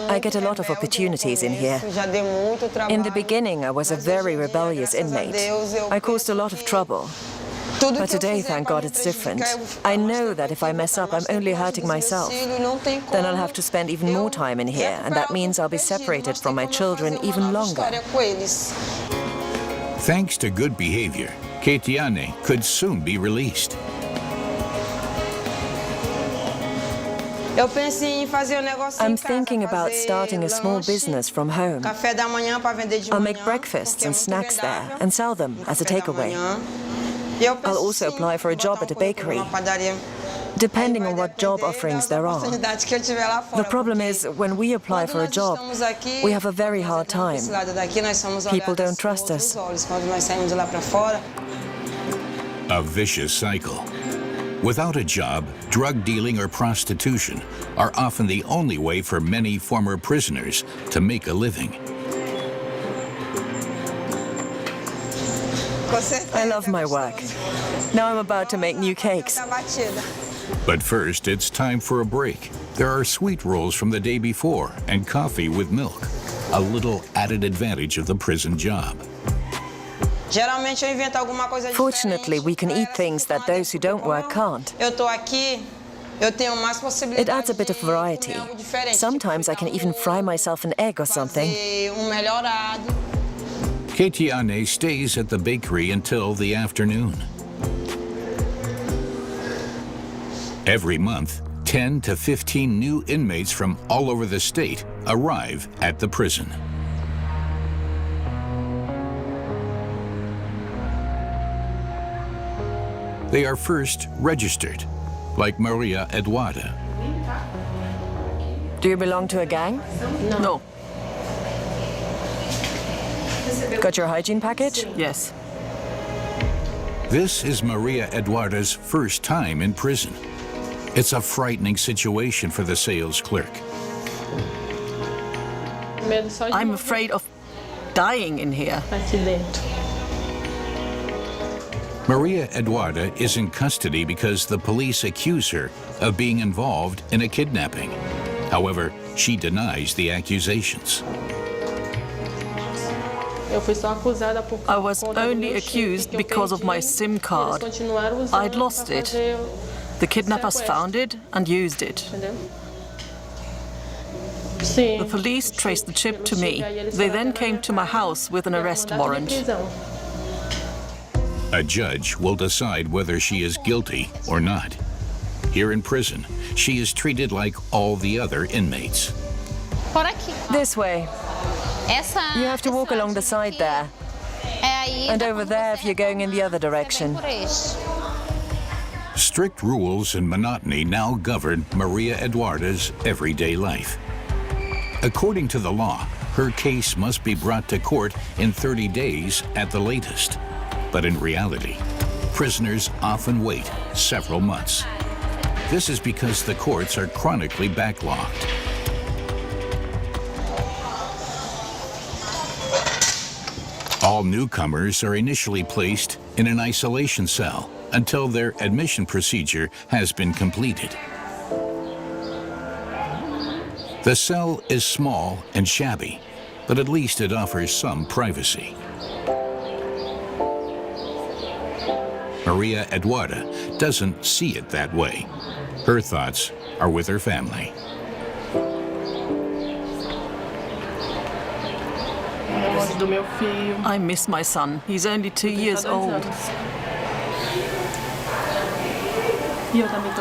I get a lot of opportunities in here. In the beginning, I was a very rebellious inmate. I caused a lot of trouble. But today, thank God, it's different. I know that if I mess up, I'm only hurting myself. Then I'll have to spend even more time in here, and that means I'll be separated from my children even longer. Thanks to good behavior, Ketiane could soon be released. I'm thinking about starting a small business from home. I'll make breakfasts and snacks there and sell them as a takeaway. I'll also apply for a job at a bakery, depending on what job offerings there are. The problem is, when we apply for a job, we have a very hard time. People don't trust us. A vicious cycle. Without a job, drug dealing or prostitution are often the only way for many former prisoners to make a living. I love my work. Now I'm about to make new cakes. But first, it's time for a break. There are sweet rolls from the day before and coffee with milk, a little added advantage of the prison job. Fortunately, we can eat things that those who don't work can't. It adds a bit of variety. Sometimes I can even fry myself an egg or something. Ketiane stays at the bakery until the afternoon. Every month, 10 to 15 new inmates from all over the state arrive at the prison. They are first registered, like Maria Eduarda. Do you belong to a gang? No. Got your hygiene package? Yes. This is Maria Eduarda's first time in prison. It's a frightening situation for the sales clerk. I'm afraid of dying in here. Maria Eduarda is in custody because the police accuse her of being involved in a kidnapping. However, she denies the accusations. I was only accused because of my SIM card. I'd lost it. The kidnappers found it and used it. The police traced the chip to me. They then came to my house with an arrest warrant. A judge will decide whether she is guilty or not. Here in prison, she is treated like all the other inmates. This way. You have to walk along the side there. And over there if you're going in the other direction. Strict rules and monotony now govern Maria Eduarda's everyday life. According to the law, her case must be brought to court in 30 days at the latest. But in reality, prisoners often wait several months. This is because the courts are chronically backlogged. All newcomers are initially placed in an isolation cell until their admission procedure has been completed. The cell is small and shabby, but at least it offers some privacy. Maria Eduarda doesn't see it that way. Her thoughts are with her family. I miss my son. He's only 2 years old.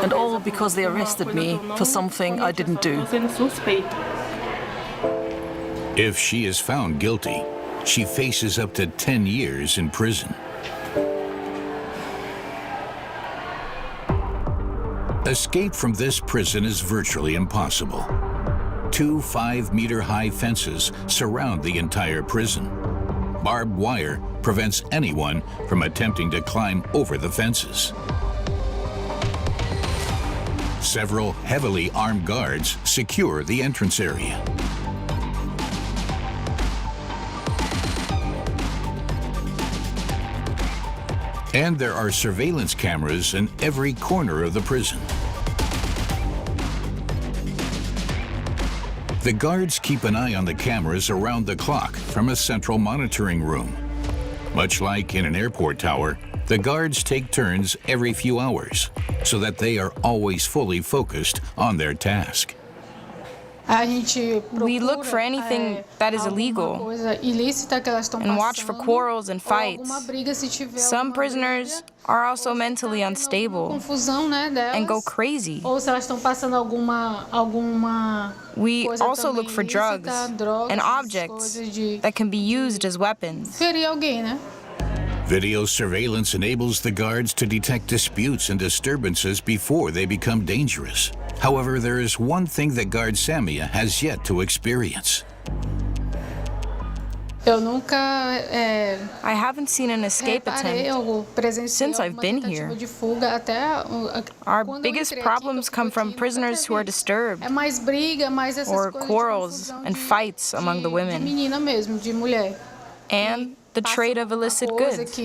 And all because they arrested me for something I didn't do. If she is found guilty, she faces up to 10 years in prison. Escape from this prison is virtually impossible. 2 5-meter-high fences surround the entire prison. Barbed wire prevents anyone from attempting to climb over the fences. Several heavily armed guards secure the entrance area. And there are surveillance cameras in every corner of the prison. The guards keep an eye on the cameras around the clock from a central monitoring room. Much like in an airport tower, the guards take turns every few hours so that they are always fully focused on their task. We look for anything that is illegal and watch for quarrels and fights. Some prisoners are also mentally unstable and go crazy. We also look for drugs and objects that can be used as weapons. Video surveillance enables the guards to detect disputes and disturbances before they become dangerous. However, there is one thing that guard Samia has yet to experience. I haven't seen an escape attempt since I've been here. Our biggest problems come from prisoners who are disturbed, or quarrels and fights among the women, and the trade of illicit goods.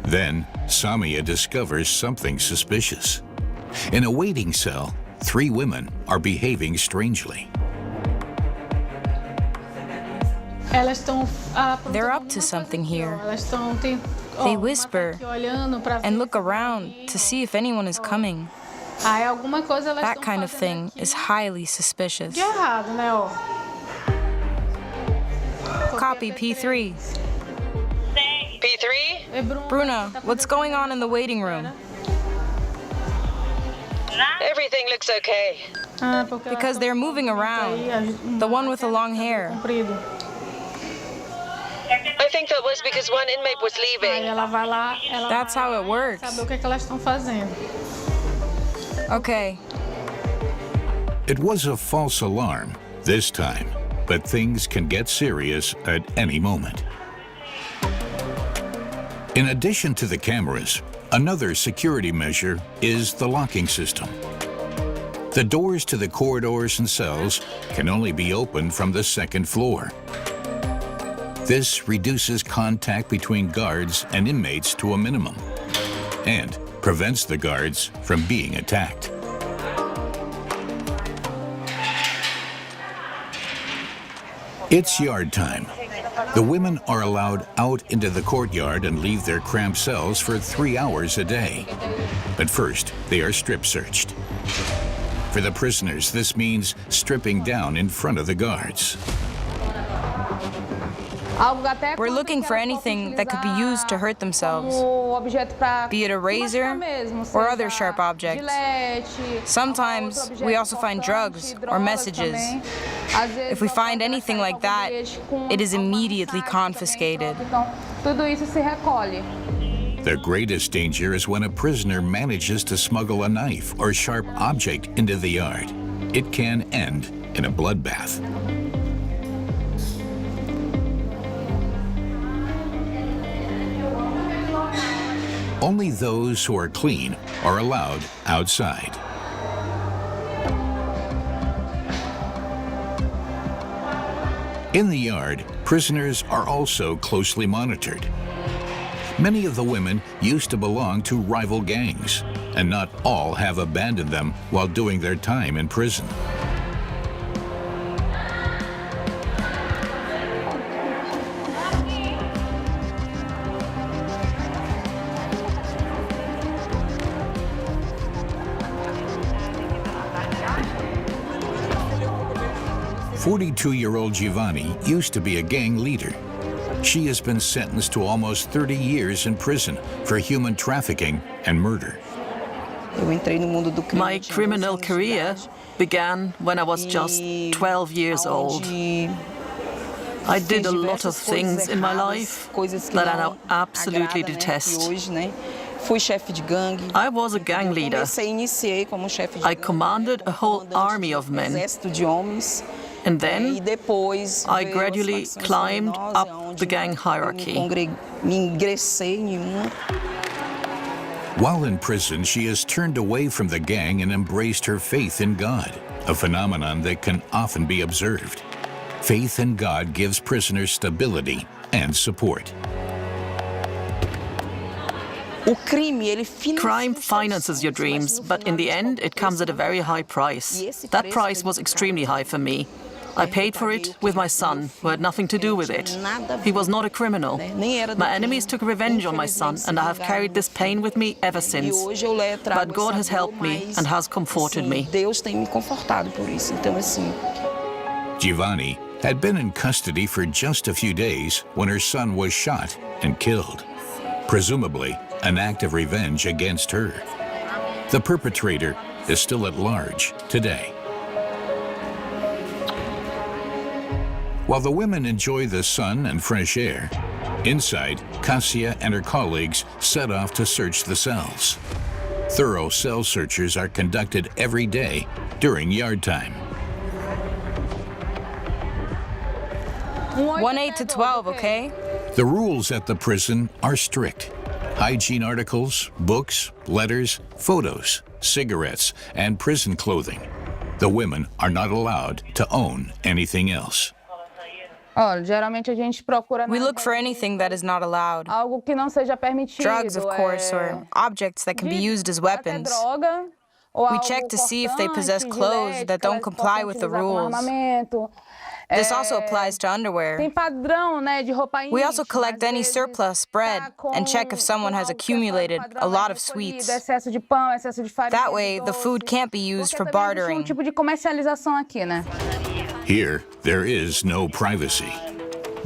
Then, Samia discovers something suspicious. In a waiting cell, 3 women are behaving strangely. They're up to something here. They whisper and look around to see if anyone is coming. That kind of thing is highly suspicious. Copy P3. P3? Bruna, what's going on in the waiting room? Everything looks okay. Because they're moving around. The one with the long hair. I think that was because one inmate was leaving. That's how it works. Okay. It was a false alarm this time, but things can get serious at any moment. In addition to the cameras, another security measure is the locking system. The doors to the corridors and cells can only be opened from the 2nd floor. This reduces contact between guards and inmates to a minimum and prevents the guards from being attacked. It's yard time. The women are allowed out into the courtyard and leave their cramped cells for 3 hours a day. But first, they are strip searched. For the prisoners, this means stripping down in front of the guards. We're looking for anything that could be used to hurt themselves, be it a razor or other sharp objects. Sometimes we also find drugs or messages. If we find anything like that, it is immediately confiscated. The greatest danger is when a prisoner manages to smuggle a knife or sharp object into the yard. It can end in a bloodbath. Only those who are clean are allowed outside. In the yard, prisoners are also closely monitored. Many of the women used to belong to rival gangs, and not all have abandoned them while doing their time in prison. "42-year-old Giovanni used to be a gang leader. She has been sentenced to almost 30 years in prison for human trafficking and murder. My criminal career began when I was just 12 years old. I did a lot of things in my life that I now absolutely detest. I was a gang leader. I commanded a whole army of men. And then I gradually climbed up the gang hierarchy. While in prison, she has turned away from the gang and embraced her faith in God, a phenomenon that can often be observed. Faith in God gives prisoners stability and support. Crime finances your dreams, but in the end, it comes at a very high price. That price was extremely high for me. I paid for it with my son, who had nothing to do with it. He was not a criminal. My enemies took revenge on my son, and I have carried this pain with me ever since. But God has helped me and has comforted me. Giovanni had been in custody for just a few days when her son was shot and killed, presumably an act of revenge against her. The perpetrator is still at large today. While the women enjoy the sun and fresh air, inside, Cassia and her colleagues set off to search the cells. Thorough cell searches are conducted every day during yard time. 1-8 to 12, okay? The rules at the prison are strict. Hygiene articles, books, letters, photos, cigarettes, and prison clothing. The women are not allowed to own anything else. We look for anything that is not allowed. Drugs, of course, or objects that can be used as weapons. We check to see if they possess clothes that don't comply with the rules. This also applies to underwear. We also collect any surplus bread and check if someone has accumulated a lot of sweets. That way, the food can't be used for bartering. Here, there is no privacy.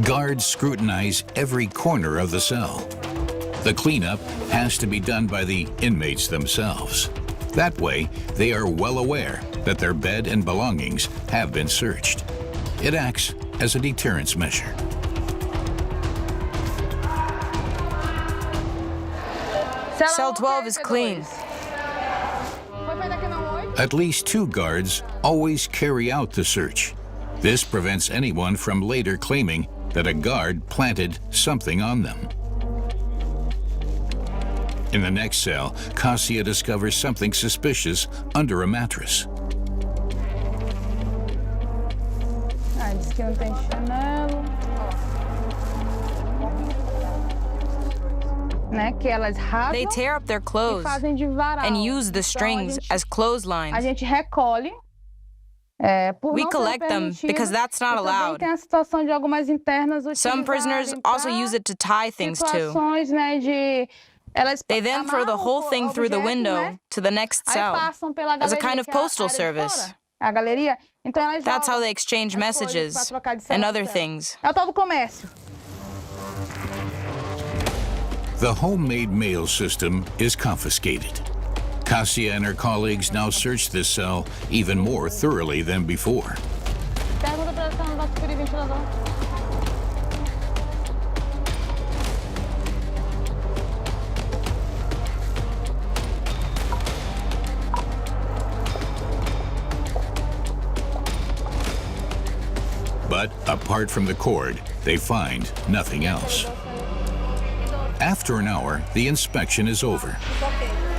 Guards scrutinize every corner of the cell. The cleanup has to be done by the inmates themselves. That way, they are well aware that their bed and belongings have been searched. It acts as a deterrence measure. Cell 12 is clean. At least 2 guards always carry out the search. This prevents anyone from later claiming that a guard planted something on them. In the next cell, Cassia discovers something suspicious under a mattress. They tear up their clothes and use the strings as clotheslines. We collect them because that's not allowed. Some prisoners also use it to tie things to. They then throw the whole thing through the window to the next cell as a kind of postal service. That's how they exchange messages and other things. The homemade mail system is confiscated. Cassia and her colleagues now search this cell even more thoroughly than before. But apart from the cord, they find nothing else. After an hour, the inspection is over.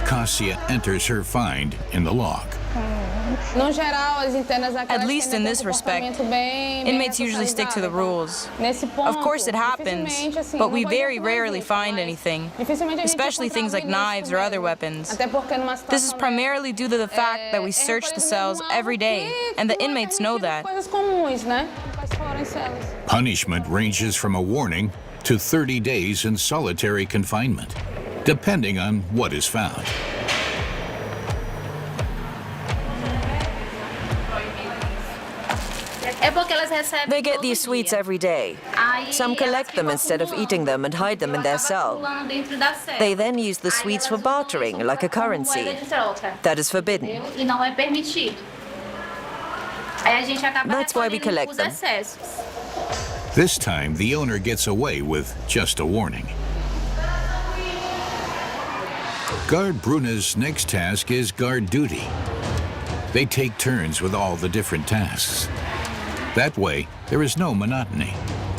Cassia enters her find in the log. At least in this respect, inmates usually stick to the rules. Of course it happens, but we very rarely find anything, especially things like knives or other weapons. This is primarily due to the fact that we search the cells every day, and the inmates know that. Punishment ranges from a warning to 30 days in solitary confinement, depending on what is found. They get these sweets every day. Some collect them instead of eating them and hide them in their cell. They then use the sweets for bartering, like a currency. That is forbidden. That's why we collect them. This time, the owner gets away with just a warning. Guard Bruna's next task is guard duty. They take turns with all the different tasks. That way, there is no monotony,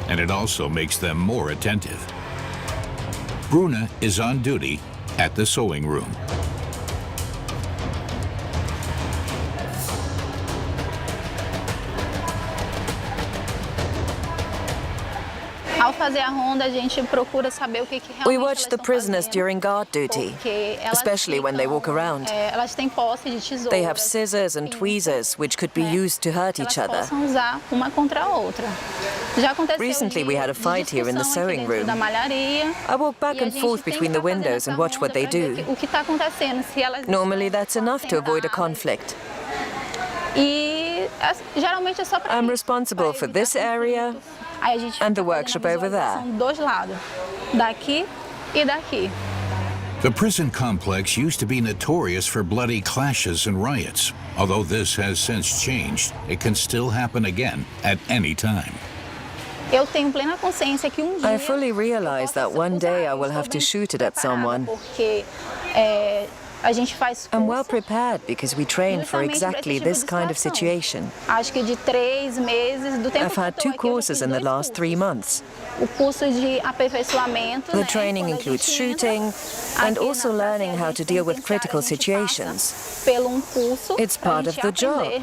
and it also makes them more attentive. Bruna is on duty at the sewing room. We watch the prisoners during guard duty, especially when they walk around. They have scissors and tweezers, which could be used to hurt each other. Recently, we had a fight here in the sewing room. I walk back and forth between the windows and watch what they do. Normally, that's enough to avoid a conflict. I'm responsible for this area and the workshop over there. The prison complex used to be notorious for bloody clashes and riots. Although this has since changed, it can still happen again at any time. I fully realize that one day I will have to shoot it at someone. I'm well prepared because we train for exactly this kind of situation. I've had 2 courses in the last 3 months. The training includes shooting and also learning how to deal with critical situations. It's part of the job.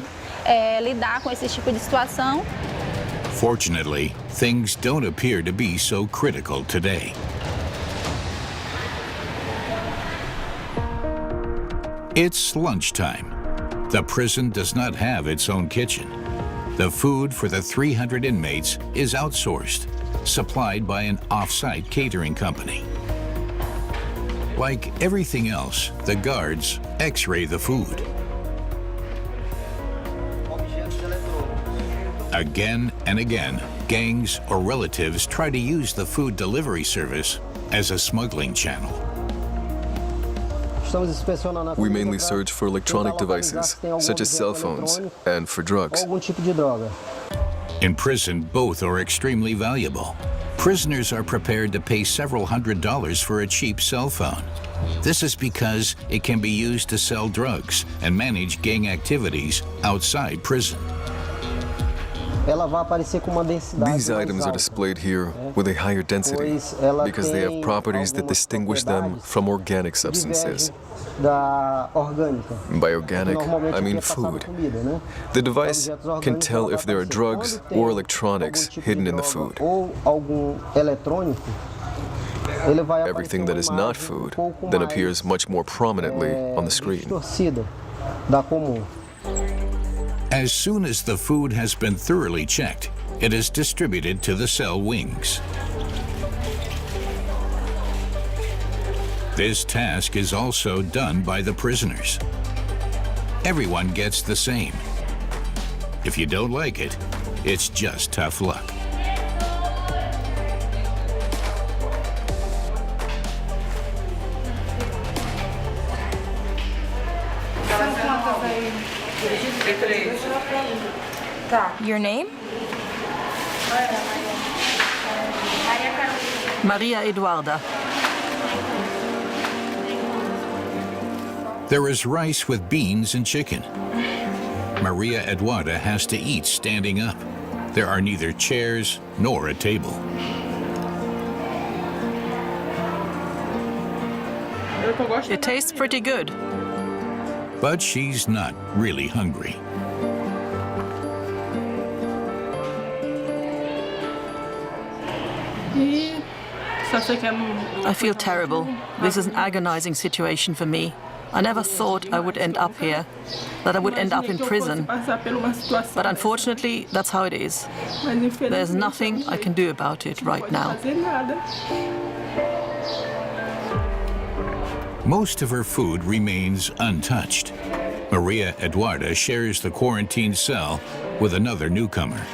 Fortunately, things don't appear to be so critical today. It's lunchtime. The prison does not have its own kitchen. The food for the 300 inmates is outsourced, supplied by an off-site catering company. Like everything else, the guards X-ray the food. Again and again, gangs or relatives try to use the food delivery service as a smuggling channel. We mainly search for electronic devices, such as cell phones, and for drugs. In prison, both are extremely valuable. Prisoners are prepared to pay several $100s for a cheap cell phone. This is because it can be used to sell drugs and manage gang activities outside prison. These items are displayed here with a higher density because they have properties that distinguish them from organic substances. By organic, I mean food. The device can tell if there are drugs or electronics hidden in the food. Everything that is not food then appears much more prominently on the screen. As soon as the food has been thoroughly checked, it is distributed to the cell wings. This task is also done by the prisoners. Everyone gets the same. If you don't like it, it's just tough luck. Your name? Maria Eduarda. There is rice with beans and chicken. Maria Eduarda has to eat standing up. There are neither chairs nor a table. It tastes pretty good. But she's not really hungry. I feel terrible. This is an agonizing situation for me. I never thought I would end up here, that I would end up in prison. But unfortunately, that's how it is. There's nothing I can do about it right now. Most of her food remains untouched. Maria Eduarda shares the quarantine cell with another newcomer.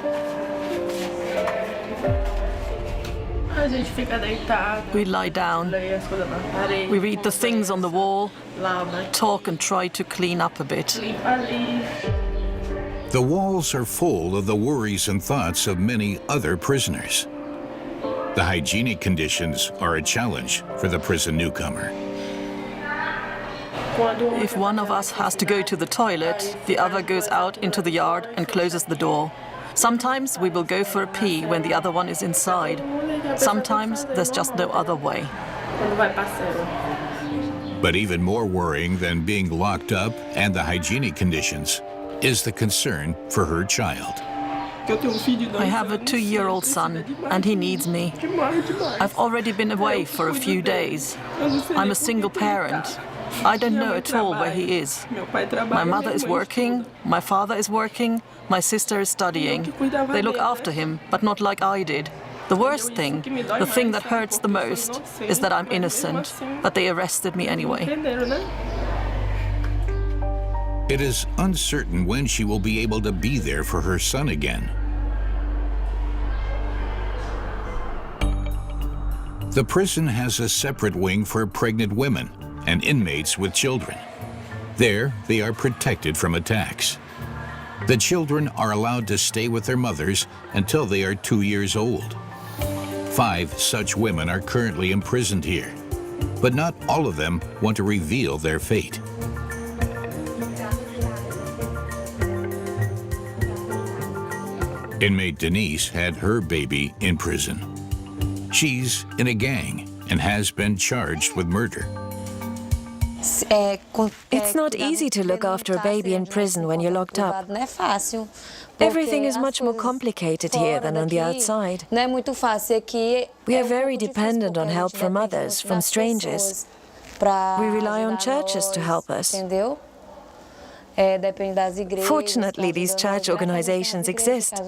We lie down, we read the things on the wall, talk and try to clean up a bit. The walls are full of the worries and thoughts of many other prisoners. The hygienic conditions are a challenge for the prison newcomer. If one of us has to go to the toilet, the other goes out into the yard and closes the door. Sometimes we will go for a pee when the other one is inside. Sometimes there's just no other way. But even more worrying than being locked up and the hygienic conditions is the concern for her child. I have a 2-year-old son, and he needs me. I've already been away for a few days. I'm a single parent. I don't know at all where he is. My mother is working, my father is working, my sister is studying. They look after him, but not like I did. The worst thing, the thing that hurts the most, is that I'm innocent, but they arrested me anyway. It is uncertain when she will be able to be there for her son again. The prison has a separate wing for pregnant women and inmates with children. There, they are protected from attacks. The children are allowed to stay with their mothers until they are 2 years old. 5 such women are currently imprisoned here, but not all of them want to reveal their fate. Inmate Denise had her baby in prison. She's in a gang and has been charged with murder. It's not easy to look after a baby in prison when you're locked up. Everything is much more complicated here than on the outside. We are very dependent on help from others, from strangers. We rely on churches to help us. Fortunately, these church organizations exist.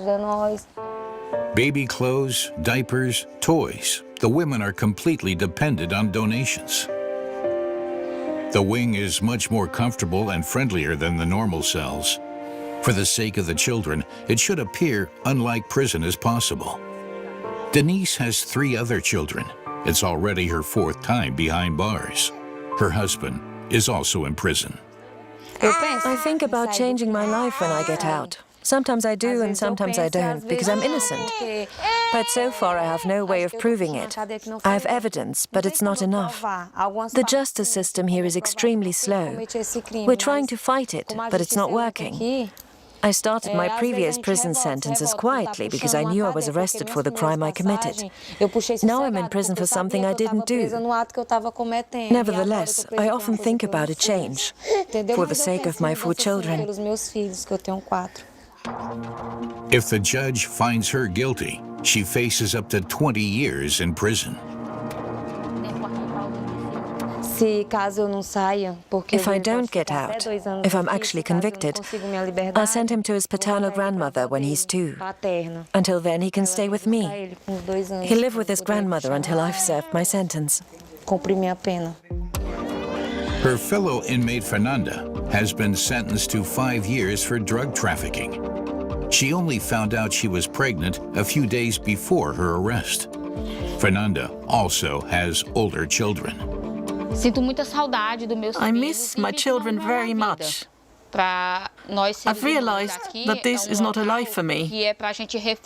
Baby clothes, diapers, toys. The women are completely dependent on donations. The wing is much more comfortable and friendlier than the normal cells. For the sake of the children, it should appear unlike prison as possible. Denise has 3 other children. It's already her 4th time behind bars. Her husband is also in prison. I think about changing my life when I get out. Sometimes I do and sometimes I don't, because I'm innocent. But so far I have no way of proving it. I have evidence, but it's not enough. The justice system here is extremely slow. We're trying to fight it, but it's not working. I started my previous prison sentences quietly because I knew I was arrested for the crime I committed. Now I'm in prison for something I didn't do. Nevertheless, I often think about a change, for the sake of my 4 children. If the judge finds her guilty, she faces up to 20 years in prison. If I don't get out, if I'm actually convicted, I'll send him to his paternal grandmother when he's 2. Until then, he can stay with me. He'll live with his grandmother until I've served my sentence. Her fellow inmate Fernanda has been sentenced to 5 years for drug trafficking. She only found out she was pregnant a few days before her arrest. Fernanda also has older children. I miss my children very much. I've realized that this is not a life for me.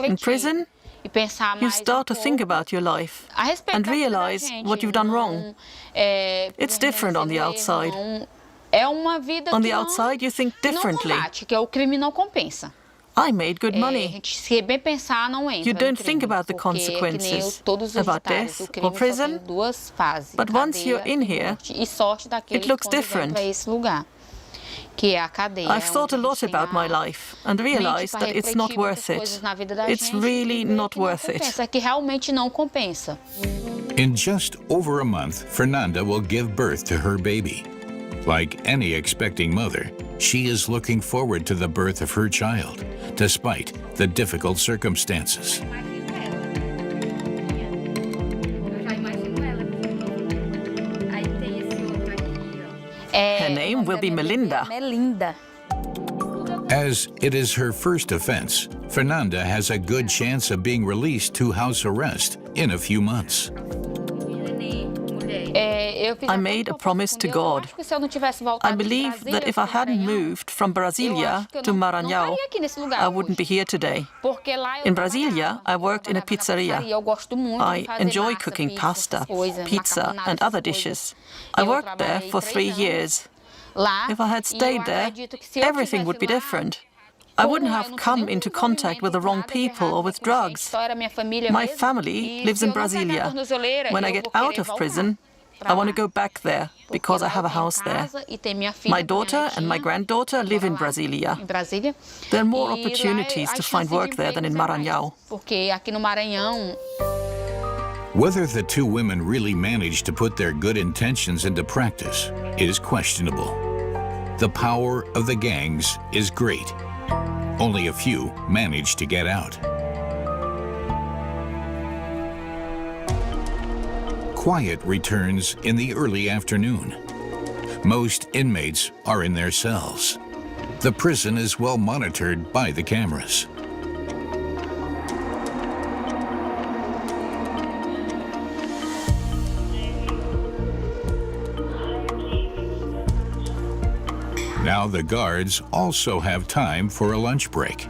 In prison, you start to think about your life and realize what you've done wrong. It's different on the outside. On the outside, you think differently. I made good money. You don't think about the consequences, about death or prison. But once you're in here, it looks different. I've thought a lot about my life and realized that it's not worth it. It's really not worth it. In just over a month, Fernanda will give birth to her baby. Like any expecting mother, she is looking forward to the birth of her child, despite the difficult circumstances. Her name will be Melinda. As it is her first offense, Fernanda has a good chance of being released to house arrest in a few months. I made a promise to God. I believe that if I hadn't moved from Brasilia to Maranhão, I wouldn't be here today. In Brasilia, I worked in a pizzeria. I enjoy cooking pasta, pizza, and other dishes. I worked there for 3 years. If I had stayed there, everything would be different. I wouldn't have come into contact with the wrong people or with drugs. My family lives in Brasilia. When I get out of prison, I want to go back there because I have a house there. My daughter and my granddaughter live in Brasilia. There are more opportunities to find work there than in Maranhão. Whether the two women really managed to put their good intentions into practice is questionable. The power of the gangs is great. Only a few managed to get out. Quiet returns in the early afternoon. Most inmates are in their cells. The prison is well monitored by the cameras. Now the guards also have time for a lunch break.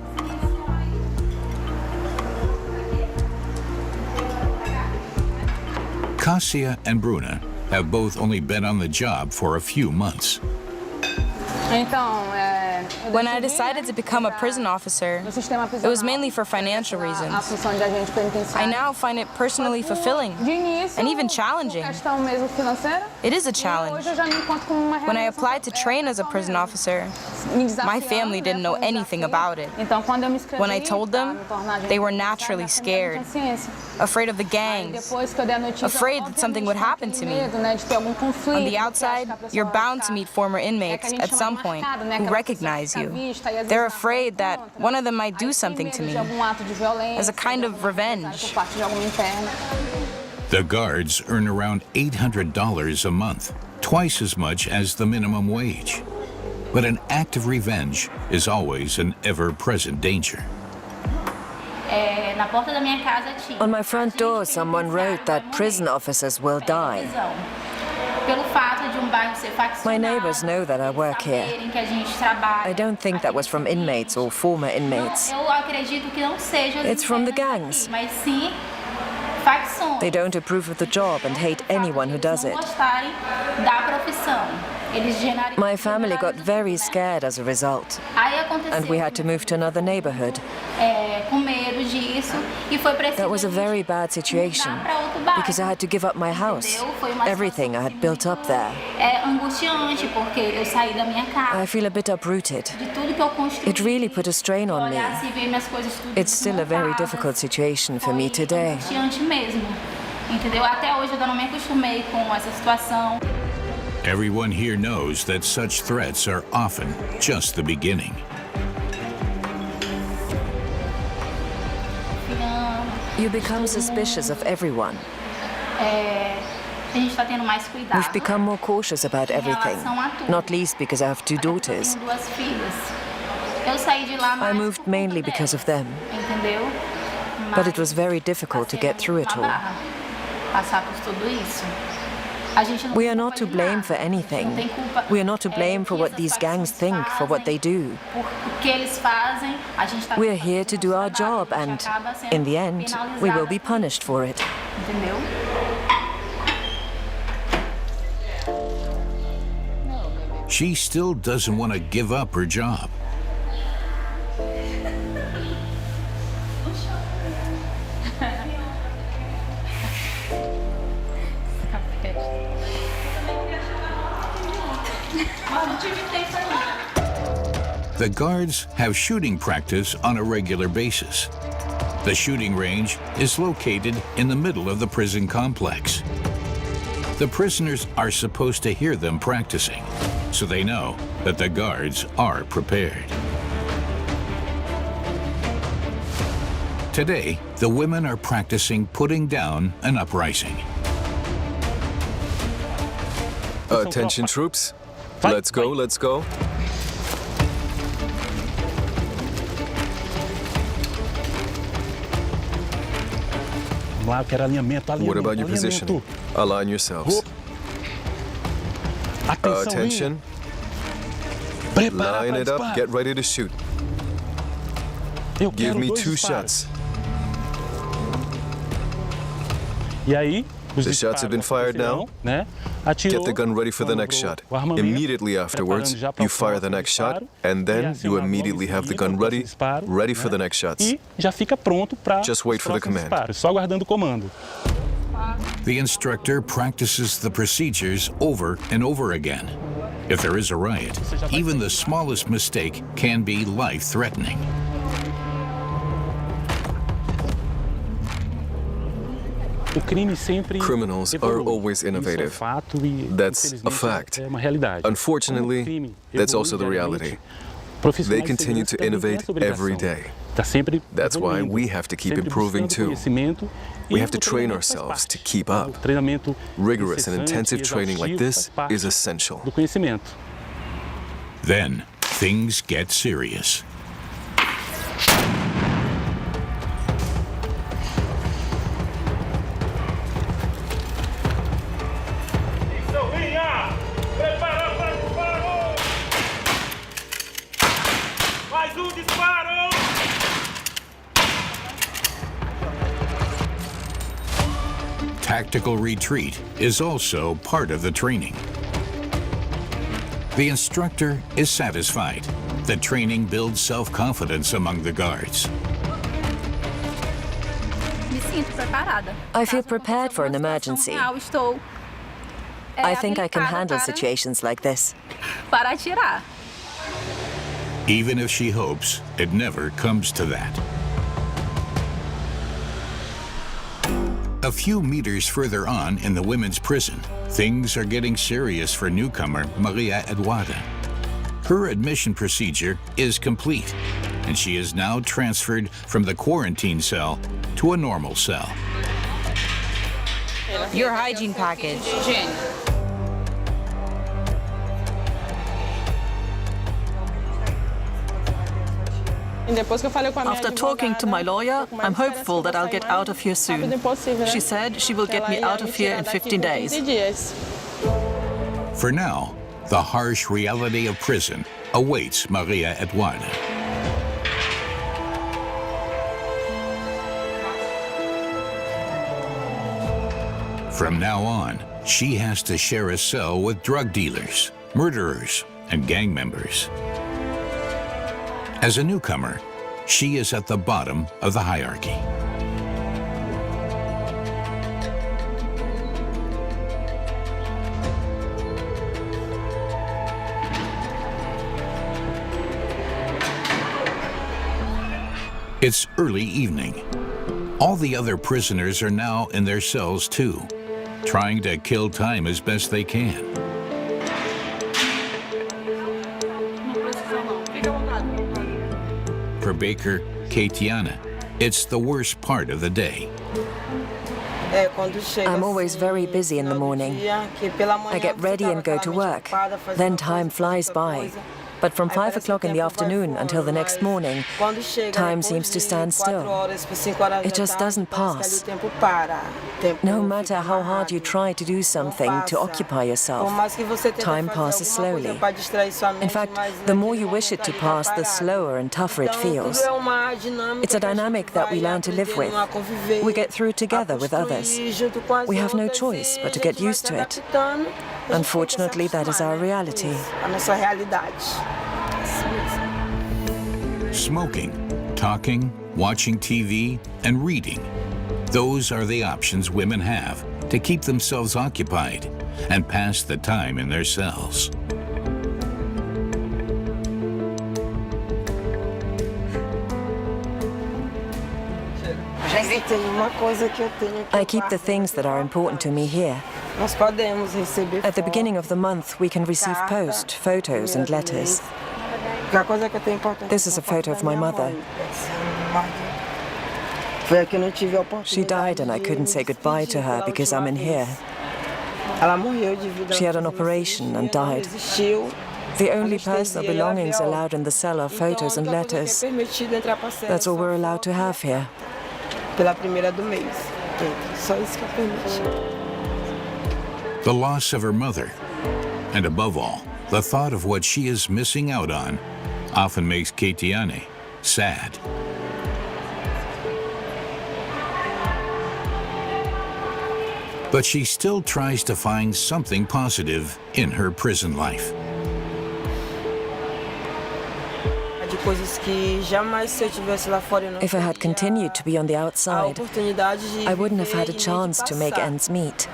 Cassia and Bruna have both only been on the job for a few months. When I decided to become a prison officer, it was mainly for financial reasons. I now find it personally fulfilling and even challenging. It is a challenge. When I applied to train as a prison officer, my family didn't know anything about it. When I told them, they were naturally scared, afraid of the gangs, afraid that something would happen to me. On the outside, you're bound to meet former inmates at some point who recognize you. They're afraid that one of them might do something to me, as a kind of revenge. The guards earn around $800 a month, twice as much as the minimum wage. But an act of revenge is always an ever-present danger. On my front door, someone wrote that prison officers will die. My neighbors know that I work here. I don't think that was from inmates or former inmates. It's from the gangs. They don't approve of the job and hate anyone who does it. My family got very scared as a result, and we had to move to another neighborhood. That was a very bad situation, because I had to give up my house, everything I had built up there. I feel a bit uprooted. It really put a strain on me. It's still a very difficult situation for me today. Everyone here knows that such threats are often just the beginning. You become suspicious of everyone. We've become more cautious about everything, not least because I have two daughters. I moved mainly because of them, but it was very difficult to get through it all. We are not to blame for anything. We are not to blame for what these gangs think, for what they do. We are here to do our job, and in the end, we will be punished for it. She still doesn't want to give up her job. The guards have shooting practice on a regular basis. The shooting range is located in the middle of the prison complex. The prisoners are supposed to hear them practicing, so they know that the guards are prepared. Today, the women are practicing putting down an uprising. Attention, troops. Let's go, let's go. What about your positioning? Align yourselves. Attention. Line it up, get ready to shoot. Give me 2 shots. The shots have been fired now. Get the gun ready for the next shot. Immediately afterwards, you fire the next shot, and then you immediately have the gun ready for the next shots. Just wait for the command. The instructor practices the procedures over and over again. If there is a riot, even the smallest mistake can be life-threatening. Criminals are always innovative. That's a fact. Unfortunately, that's also the reality. They continue to innovate every day. That's why we have to keep improving too. We have to train ourselves to keep up. Rigorous and intensive training like this is essential. Then, things get serious. Tactical retreat is also part of the training. The instructor is satisfied. The training builds self-confidence among the guards. I feel prepared for an emergency. I think I can handle situations like this. Even if she hopes it never comes to that. A few meters further on in the women's prison, things are getting serious for newcomer Maria Eduarda. Her admission procedure is complete, and she is now transferred from the quarantine cell to a normal cell. Your hygiene package. After talking to my lawyer, I'm hopeful that I'll get out of here soon. She said she will get me out of here in 15 days. For now, the harsh reality of prison awaits Maria Eduarda. From now on, she has to share a cell with drug dealers, murderers, and gang members. As a newcomer, she is at the bottom of the hierarchy. It's early evening. All the other prisoners are now in their cells too, trying to kill time as best they can. For Baker Katiana, it's the worst part of the day. I'm always very busy in the morning. I get ready and go to work. Then time flies by. But from 5 o'clock in the afternoon until the next morning, time seems to stand still. It just doesn't pass. No matter how hard you try to do something to occupy yourself, time passes slowly. In fact, the more you wish it to pass, the slower and tougher it feels. It's a dynamic that we learn to live with. We get through together with others. We have no choice but to get used to it. Unfortunately, that is our reality. Smoking, talking, watching TV, and reading. Those are the options women have to keep themselves occupied and pass the time in their cells. I keep the things that are important to me here. At the beginning of the month, we can receive post, photos, and letters. This is a photo of my mother. She died and I couldn't say goodbye to her because I'm in here. She had an operation and died. The only personal belongings allowed in the cell are photos and letters. That's all we're allowed to have here. The loss of her mother, and above all, the thought of what she is missing out on, often makes Katiane sad. But she still tries to find something positive in her prison life. If I had continued to be on the outside, I wouldn't have had a chance to make ends meet,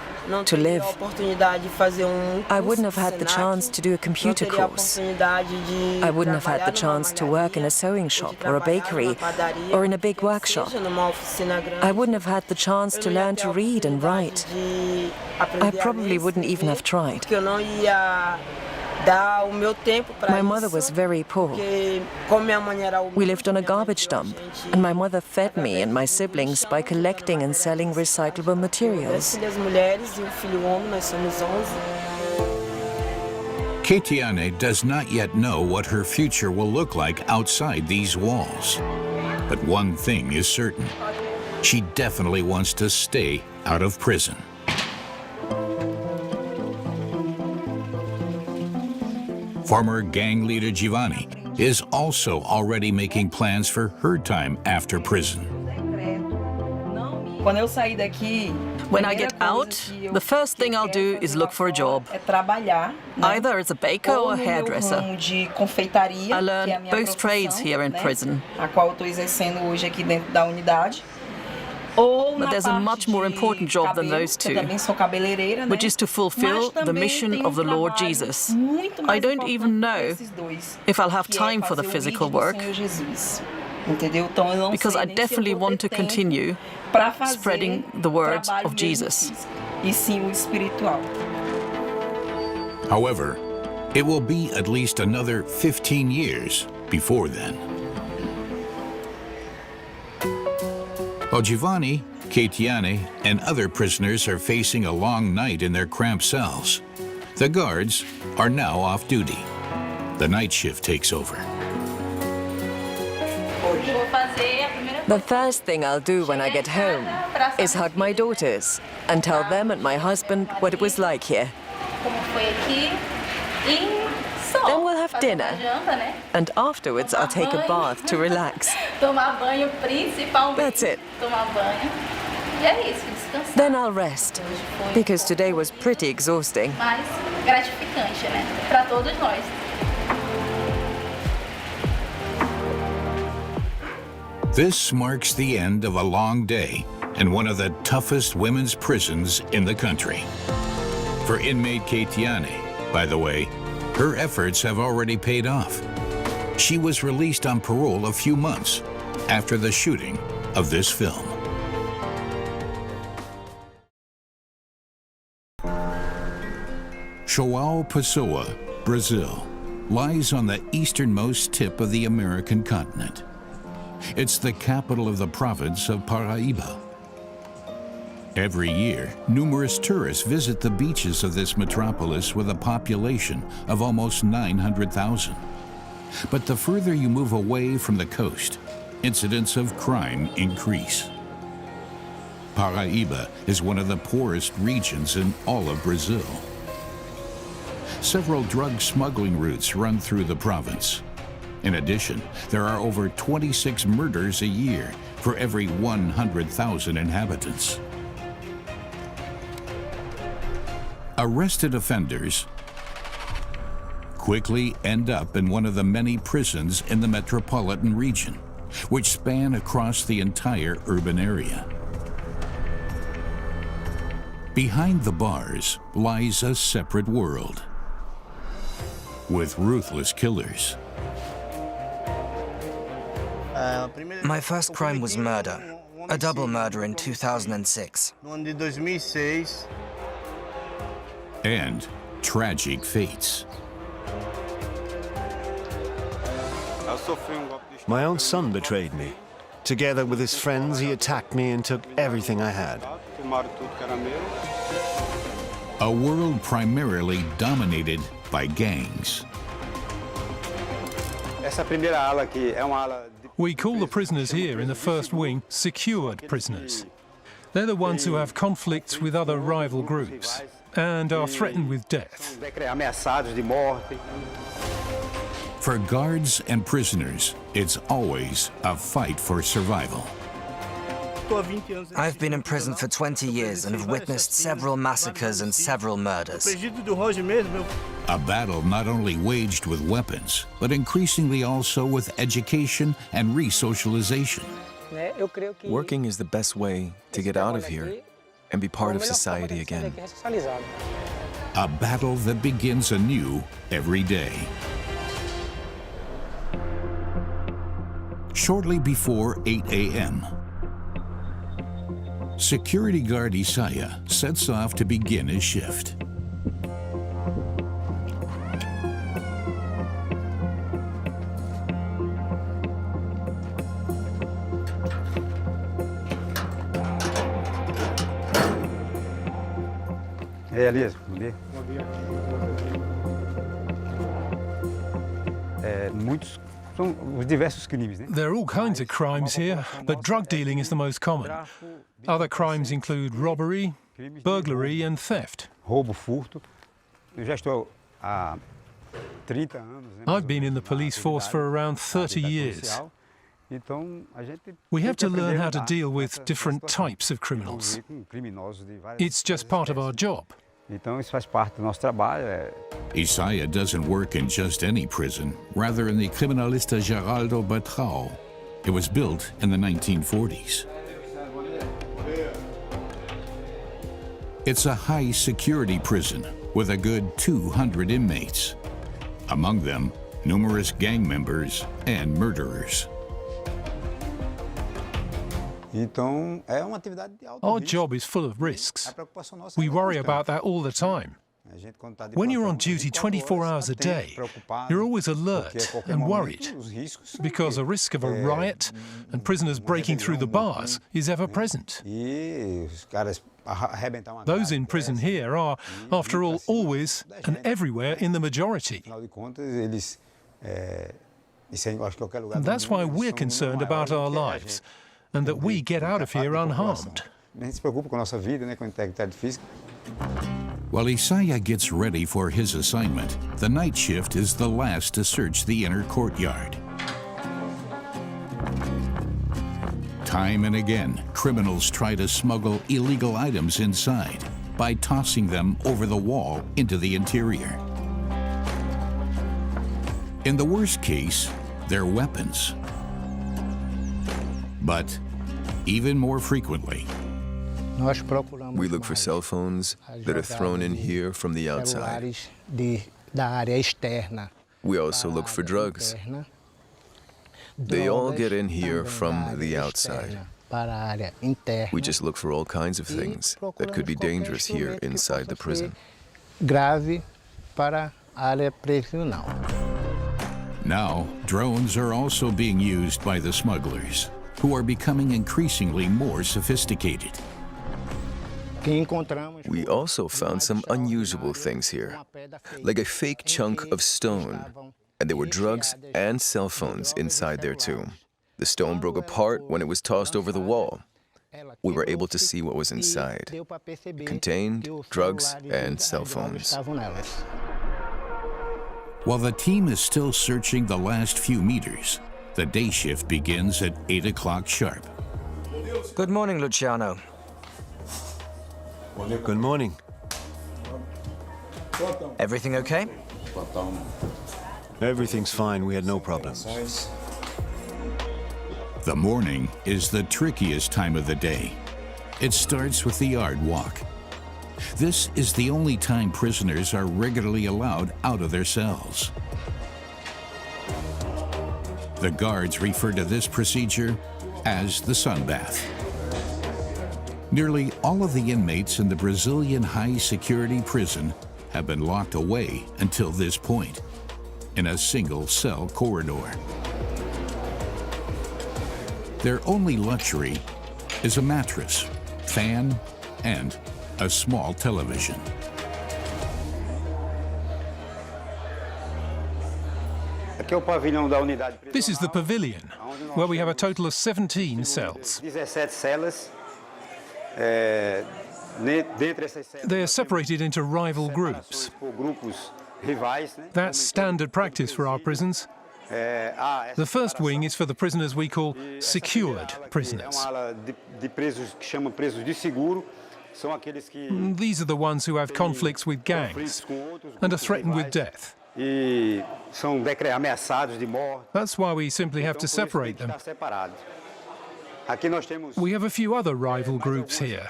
to live. I wouldn't have had the chance to do a computer course. I wouldn't have had the chance to work in a sewing shop or a bakery or in a big workshop. I wouldn't have had the chance to learn to read and write. I probably wouldn't even have tried. My mother was very poor. We lived on a garbage dump, and my mother fed me and my siblings by collecting and selling recyclable materials. Ketiane does not yet know what her future will look like outside these walls. But one thing is certain. She definitely wants to stay out of prison. Former gang leader Giovanni is also already making plans for her time after prison. When I get out, the first thing I'll do is look for a job, either as a baker or a hairdresser. I learned both trades here in prison. But there's a much more important job than those two, which is to fulfill the mission of the Lord Jesus. I don't even know if I'll have time for the physical work, because I definitely want to continue spreading the word of Jesus. However, it will be at least another 15 years before then. While Giovanni, Ketiane, and other prisoners are facing a long night in their cramped cells, the guards are now off duty. The night shift takes over. The first thing I'll do when I get home is hug my daughters and tell them and my husband what it was like here. Then we'll have dinner, and afterwards I'll take a bath to relax. That's it. Then I'll rest, because today was pretty exhausting. This marks the end of a long day in one of the toughest women's prisons in the country. For inmate Ketiane, by the way, her efforts have already paid off. She was released on parole a few months after the shooting of this film. João Pessoa, Brazil, lies on the easternmost tip of the American continent. It's the capital of the province of Paraíba. Every year, numerous tourists visit the beaches of this metropolis with a population of almost 900,000. But the further you move away from the coast, incidents of crime increase. Paraíba is one of the poorest regions in all of Brazil. Several drug smuggling routes run through the province. In addition, there are over 26 murders a year for every 100,000 inhabitants. Arrested offenders quickly end up in one of the many prisons in the metropolitan region, which span across the entire urban area. Behind the bars lies a separate world, with ruthless killers. My first crime was murder, a double murder in 2006. And tragic fates. My own son betrayed me. Together with his friends, he attacked me and took everything I had. A world primarily dominated by gangs. We call the prisoners here in the first wing secured prisoners. They're the ones who have conflicts with other rival groups and are threatened with death. For guards and prisoners, it's always a fight for survival. I've been in prison for 20 years and have witnessed several massacres and several murders. A battle not only waged with weapons, but increasingly also with education and re-socialization. Working is the best way to get out of here and be part of society again. A battle that begins anew every day. Shortly before 8 a.m., security guard Isaiah sets off to begin his shift. Elias, bom dia. There are all kinds of crimes here, but drug dealing is the most common. Other crimes include robbery, burglary and theft. I've been in the police force for around 30 years. We have to learn how to deal with different types of criminals. It's just part of our job. Isaiah doesn't work in just any prison, rather in the Criminalista Geraldo Beltrão. It was built in the 1940s. It's a high-security prison with a good 200 inmates. Among them, numerous gang members and murderers. Our job is full of risks. We worry about that all the time. When you're on duty 24 hours a day, you're always alert and worried, because a risk of a riot and prisoners breaking through the bars is ever present. Those in prison here are, after all, always and everywhere in the majority. And that's why we're concerned about our lives, and that we get out of here unharmed. While Isaiah gets ready for his assignment, the night shift is the last to search the inner courtyard. Time and again, criminals try to smuggle illegal items inside by tossing them over the wall into the interior. In the worst case, they're weapons. But even more frequently, we look for cell phones that are thrown in here from the outside. We also look for drugs. They all get in here from the outside. We just look for all kinds of things that could be dangerous here inside the prison. Now, drones are also being used by the smugglers, who are becoming increasingly more sophisticated. We also found some unusual things here, like a fake chunk of stone, and there were drugs and cell phones inside there too. The stone broke apart when it was tossed over the wall. We were able to see what was inside. It contained drugs and cell phones. While the team is still searching the last few meters, the day shift begins at 8 o'clock sharp. Good morning, Luciano. Good morning. Everything okay? Everything's fine. We had no problems. The morning is the trickiest time of the day. It starts with the yard walk. This is the only time prisoners are regularly allowed out of their cells. The guards refer to this procedure as the sunbath. Nearly all of the inmates in the Brazilian high-security prison have been locked away until this point, in a single cell corridor. Their only luxury is a mattress, fan, and a small television. This is the pavilion, where we have a total of 17 cells. They are separated into rival groups. That's standard practice for our prisons. The first wing is for the prisoners we call secured prisoners. These are the ones who have conflicts with gangs and are threatened with death. That's why we simply have to separate them. We have a few other rival groups here.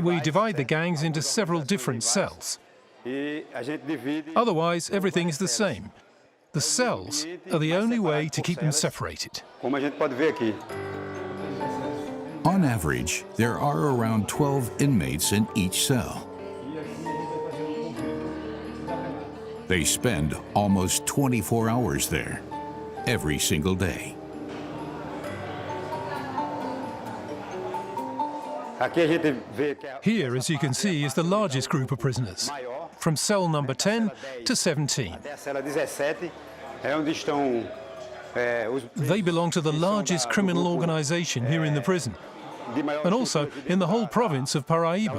We divide the gangs into several different cells. Otherwise, everything is the same. The cells are the only way to keep them separated. On average, there are around 12 inmates in each cell. They spend almost 24 hours there, every single day. Here, as you can see, is the largest group of prisoners, from cell number 10 to 17. They belong to the largest criminal organization here in the prison, and also in the whole province of Paraíba.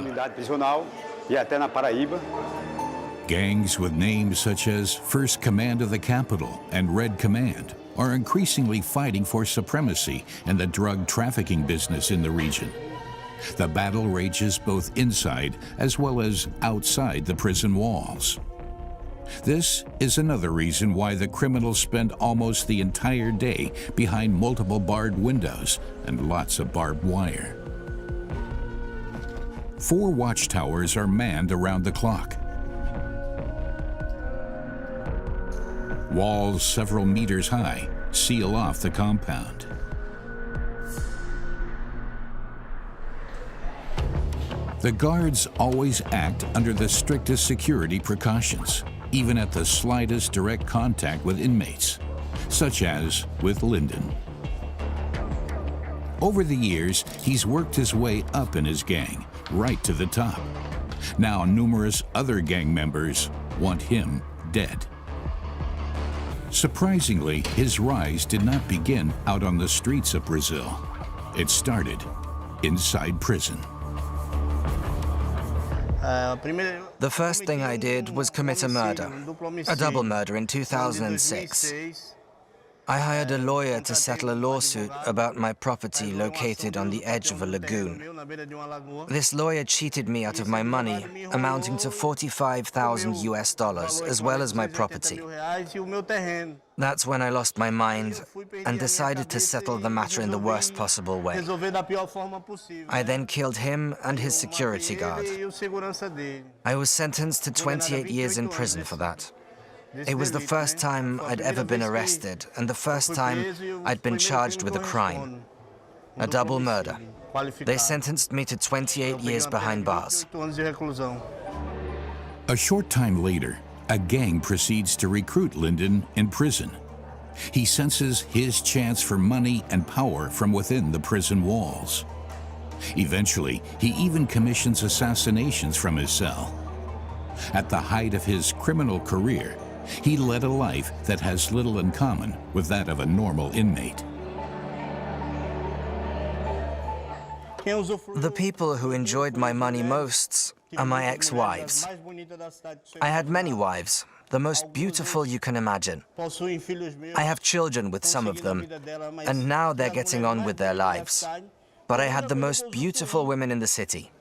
Gangs with names such as First Command of the Capital and Red Command are increasingly fighting for supremacy in the drug trafficking business in the region. The battle rages both inside as well as outside the prison walls. This is another reason why the criminals spend almost the entire day behind multiple barred windows and lots of barbed wire. 4 watchtowers are manned around the clock. Walls several meters high seal off the compound. The guards always act under the strictest security precautions, even at the slightest direct contact with inmates, such as with Lyndon. Over the years, he's worked his way up in his gang, right to the top. Now numerous other gang members want him dead. Surprisingly, his rise did not begin out on the streets of Brazil. It started inside prison. The first thing I did was commit a murder, a double murder in 2006. I hired a lawyer to settle a lawsuit about my property located on the edge of a lagoon. This lawyer cheated me out of my money, amounting to $45,000 US, as well as my property. That's when I lost my mind and decided to settle the matter in the worst possible way. I then killed him and his security guard. I was sentenced to 28 years in prison for that. It was the first time I'd ever been arrested and the first time I'd been charged with a crime, a double murder. They sentenced me to 28 years behind bars. A short time later, a gang proceeds to recruit Lyndon in prison. He senses his chance for money and power from within the prison walls. Eventually, he even commissions assassinations from his cell. At the height of his criminal career, he led a life that has little in common with that of a normal inmate. The people who enjoyed my money most are my ex-wives. I had many wives, the most beautiful you can imagine. I have children with some of them, and now they're getting on with their lives. But I had the most beautiful women in the city.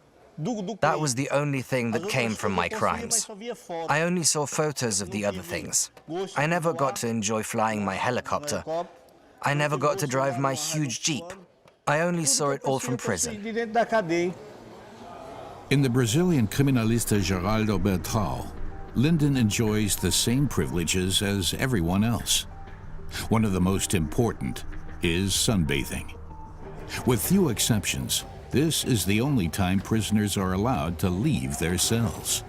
That was the only thing that came from my crimes. I only saw photos of the other things. I never got to enjoy flying my helicopter. I never got to drive my huge Jeep. I only saw it all from prison. In the Brazilian criminalista Geraldo Beltrão, Lyndon enjoys the same privileges as everyone else. One of the most important is sunbathing. With few exceptions, this is the only time prisoners are allowed to leave their cells.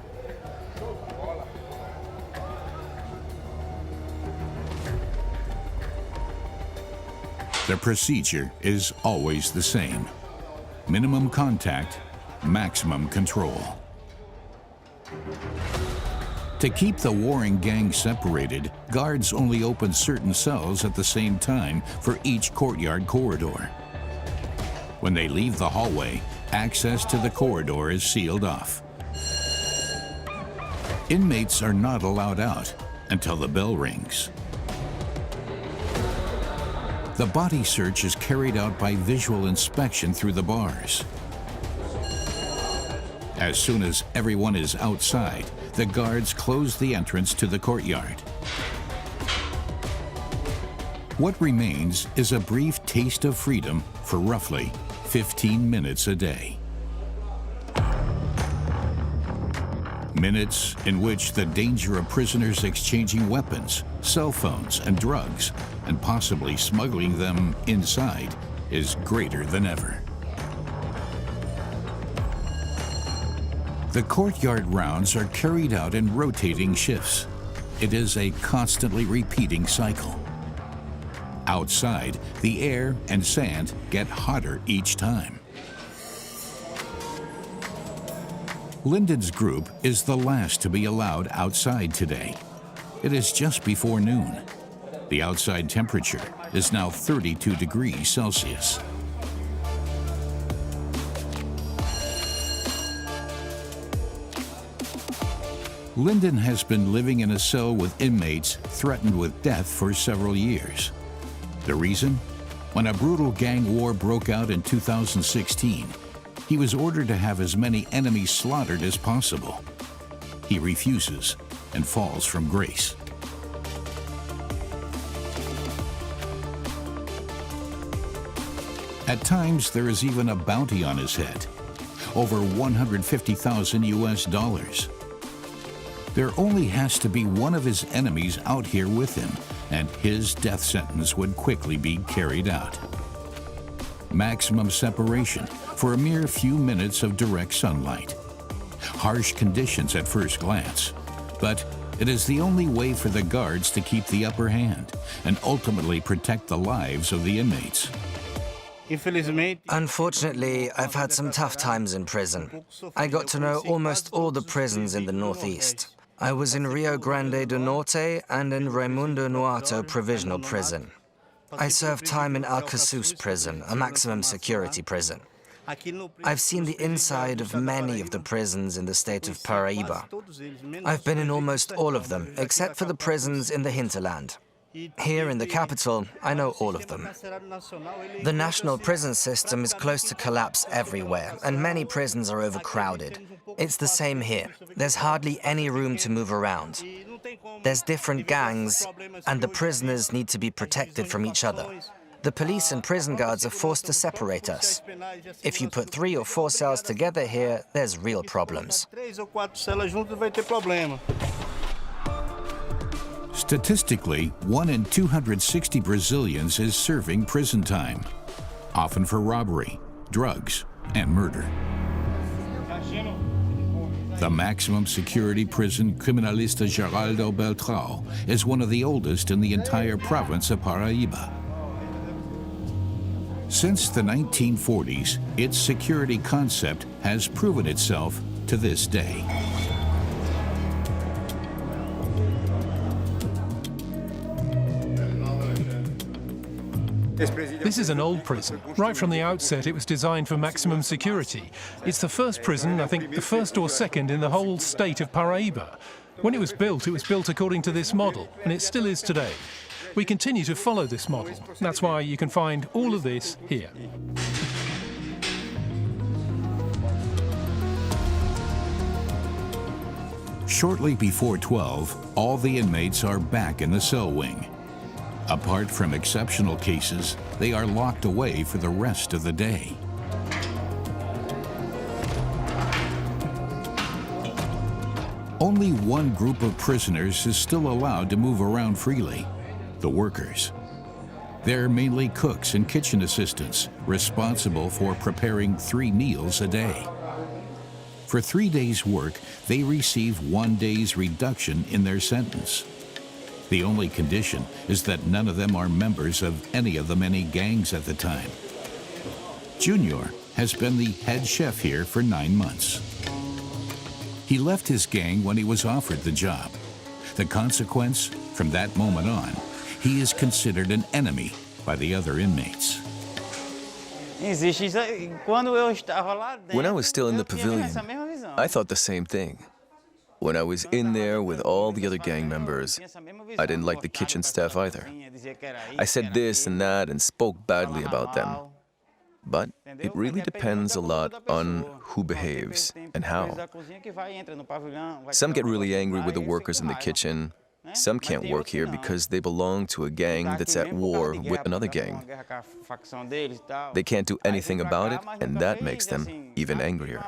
The procedure is always the same. Minimum contact, maximum control. To keep the warring gangs separated, guards only open certain cells at the same time for each courtyard corridor. When they leave the hallway, access to the corridor is sealed off. Inmates are not allowed out until the bell rings. The body search is carried out by visual inspection through the bars. As soon as everyone is outside, the guards close the entrance to the courtyard. What remains is a brief taste of freedom for roughly 15 minutes a day. Minutes in which the danger of prisoners exchanging weapons, cell phones, and drugs, and possibly smuggling them inside, is greater than ever. The courtyard rounds are carried out in rotating shifts. It is a constantly repeating cycle. Outside, the air and sand get hotter each time. Lyndon's group is the last to be allowed outside today. It is just before noon. The outside temperature is now 32 degrees Celsius. Lyndon has been living in a cell with inmates threatened with death for several years. The reason? When a brutal gang war broke out in 2016, he was ordered to have as many enemies slaughtered as possible. He refuses and falls from grace. At times, there is even a bounty on his head, over $150,000 US. There only has to be one of his enemies out here with him, and his death sentence would quickly be carried out. Maximum separation for a mere few minutes of direct sunlight. Harsh conditions at first glance, but it is the only way for the guards to keep the upper hand and ultimately protect the lives of the inmates. Unfortunately, I've had some tough times in prison. I got to know almost all the prisons in the Northeast. I was in Rio Grande do Norte and in Raimundo Noato Provisional Prison. I served time in Alcaçuz Prison, a maximum security prison. I've seen the inside of many of the prisons in the state of Paraíba. I've been in almost all of them, except for the prisons in the hinterland. Here in the capital, I know all of them. The national prison system is close to collapse everywhere, and many prisons are overcrowded. It's the same here. There's hardly any room to move around. There's different gangs, and the prisoners need to be protected from each other. The police and prison guards are forced to separate us. If you put 3 or 4 cells together here, there's real problems. Statistically, 1 in 260 Brazilians is serving prison time, often for robbery, drugs, and murder. The maximum security prison Criminalista Geraldo Beltrão is one of the oldest in the entire province of Paraíba. Since the 1940s, its security concept has proven itself to this day. This is an old prison. Right from the outset, it was designed for maximum security. It's the first prison, I think the first or second in the whole state of Paraíba. When it was built according to this model, and it still is today. We continue to follow this model. That's why you can find all of this here. Shortly before 12, all the inmates are back in the cell wing. Apart from exceptional cases, they are locked away for the rest of the day. Only one group of prisoners is still allowed to move around freely: the workers. They're mainly cooks and kitchen assistants, responsible for preparing 3 meals a day. For 3 days' work, they receive 1 day's reduction in their sentence. The only condition is that none of them are members of any of the many gangs at the time. Junior has been the head chef here for 9 months. He left his gang when he was offered the job. The consequence, from that moment on, he is considered an enemy by the other inmates. When I was still in the pavilion, I thought the same thing. When I was in there with all the other gang members, I didn't like the kitchen staff either. I said this and that and spoke badly about them. But it really depends a lot on who behaves and how. Some get really angry with the workers in the kitchen. Some can't work here because they belong to a gang that's at war with another gang. They can't do anything about it, and that makes them even angrier.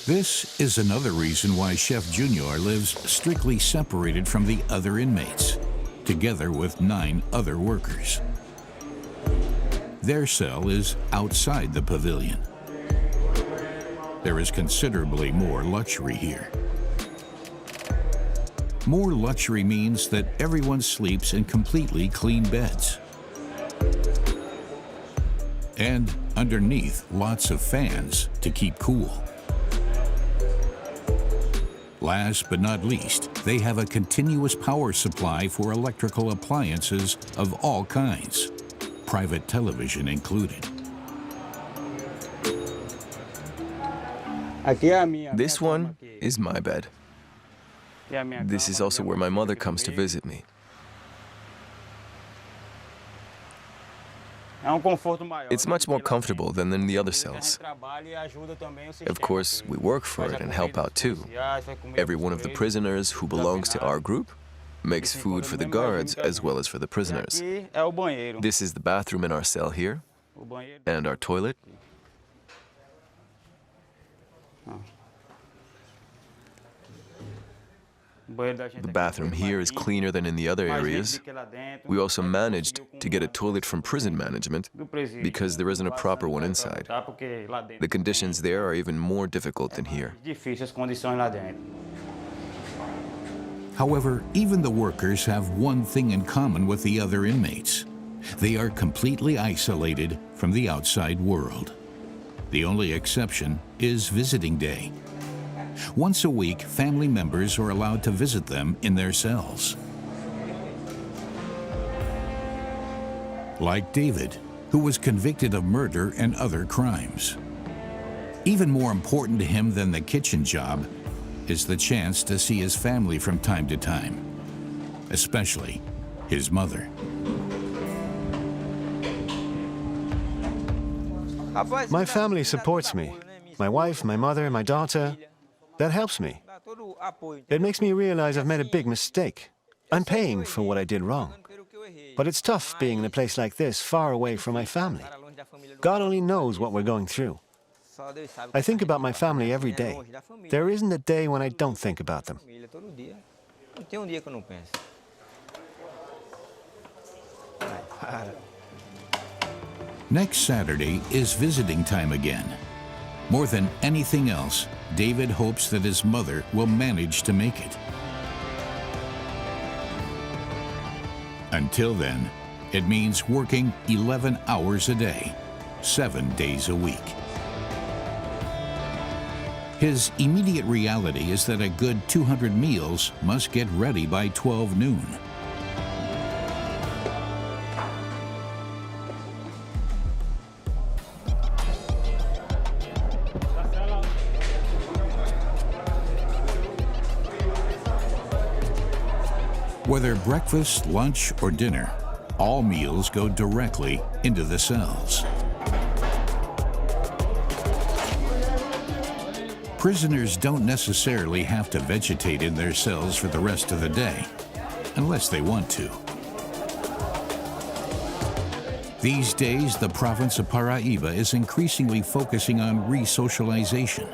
This is another reason why Chef Junior lives strictly separated from the other inmates, together with 9 other workers. Their cell is outside the pavilion. There is considerably more luxury here. More luxury means that everyone sleeps in completely clean beds. And underneath, lots of fans to keep cool. Last but not least, they have a continuous power supply for electrical appliances of all kinds, private television included. This one is my bed. This is also where my mother comes to visit me. It's much more comfortable than in the other cells. Of course, we work for it and help out too. Every one of the prisoners who belongs to our group makes food for the guards as well as for the prisoners. This is the bathroom in our cell here, and our toilet. The bathroom here is cleaner than in the other areas. We also managed to get a toilet from prison management because there isn't a proper one inside. The conditions there are even more difficult than here. However, even the workers have one thing in common with the other inmates. They are completely isolated from the outside world. The only exception is visiting day. Once a week, family members are allowed to visit them in their cells. Like David, who was convicted of murder and other crimes. Even more important to him than the kitchen job is the chance to see his family from time to time, especially his mother. My family supports me. My wife, my mother, my daughter. That helps me. It makes me realize I've made a big mistake. I'm paying for what I did wrong. But it's tough being in a place like this, far away from my family. God only knows what we're going through. I think about my family every day. There isn't a day when I don't think about them. Next Saturday is visiting time again. More than anything else, David hopes that his mother will manage to make it. Until then, it means working 11 hours a day, 7 days a week. His immediate reality is that a good 200 meals must get ready by 12 noon. Whether breakfast, lunch, or dinner, all meals go directly into the cells. Prisoners don't necessarily have to vegetate in their cells for the rest of the day, unless they want to. These days, the province of Paraíba is increasingly focusing on re-socialization.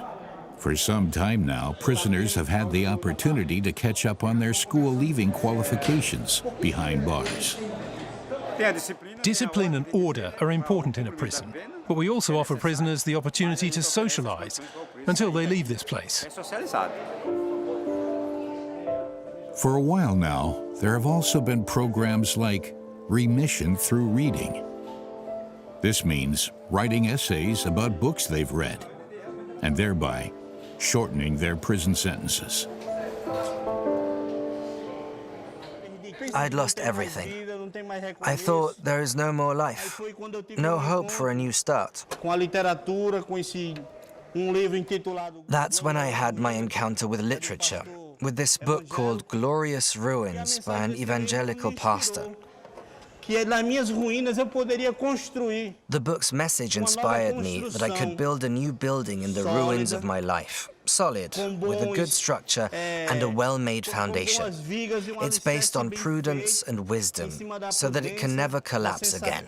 For some time now, prisoners have had the opportunity to catch up on their school-leaving qualifications behind bars. Discipline and order are important in a prison, but we also offer prisoners the opportunity to socialize until they leave this place. For a while now, there have also been programs like remission through reading. This means writing essays about books they've read, and thereby shortening their prison sentences. I'd lost everything. I thought there is no more life, no hope for a new start. That's when I had my encounter with literature, with this book called Glorious Ruins by an evangelical pastor. The book's message inspired me that I could build a new building in the ruins of my life, solid, with a good structure and a well-made foundation. It's based on prudence and wisdom, so that it can never collapse again.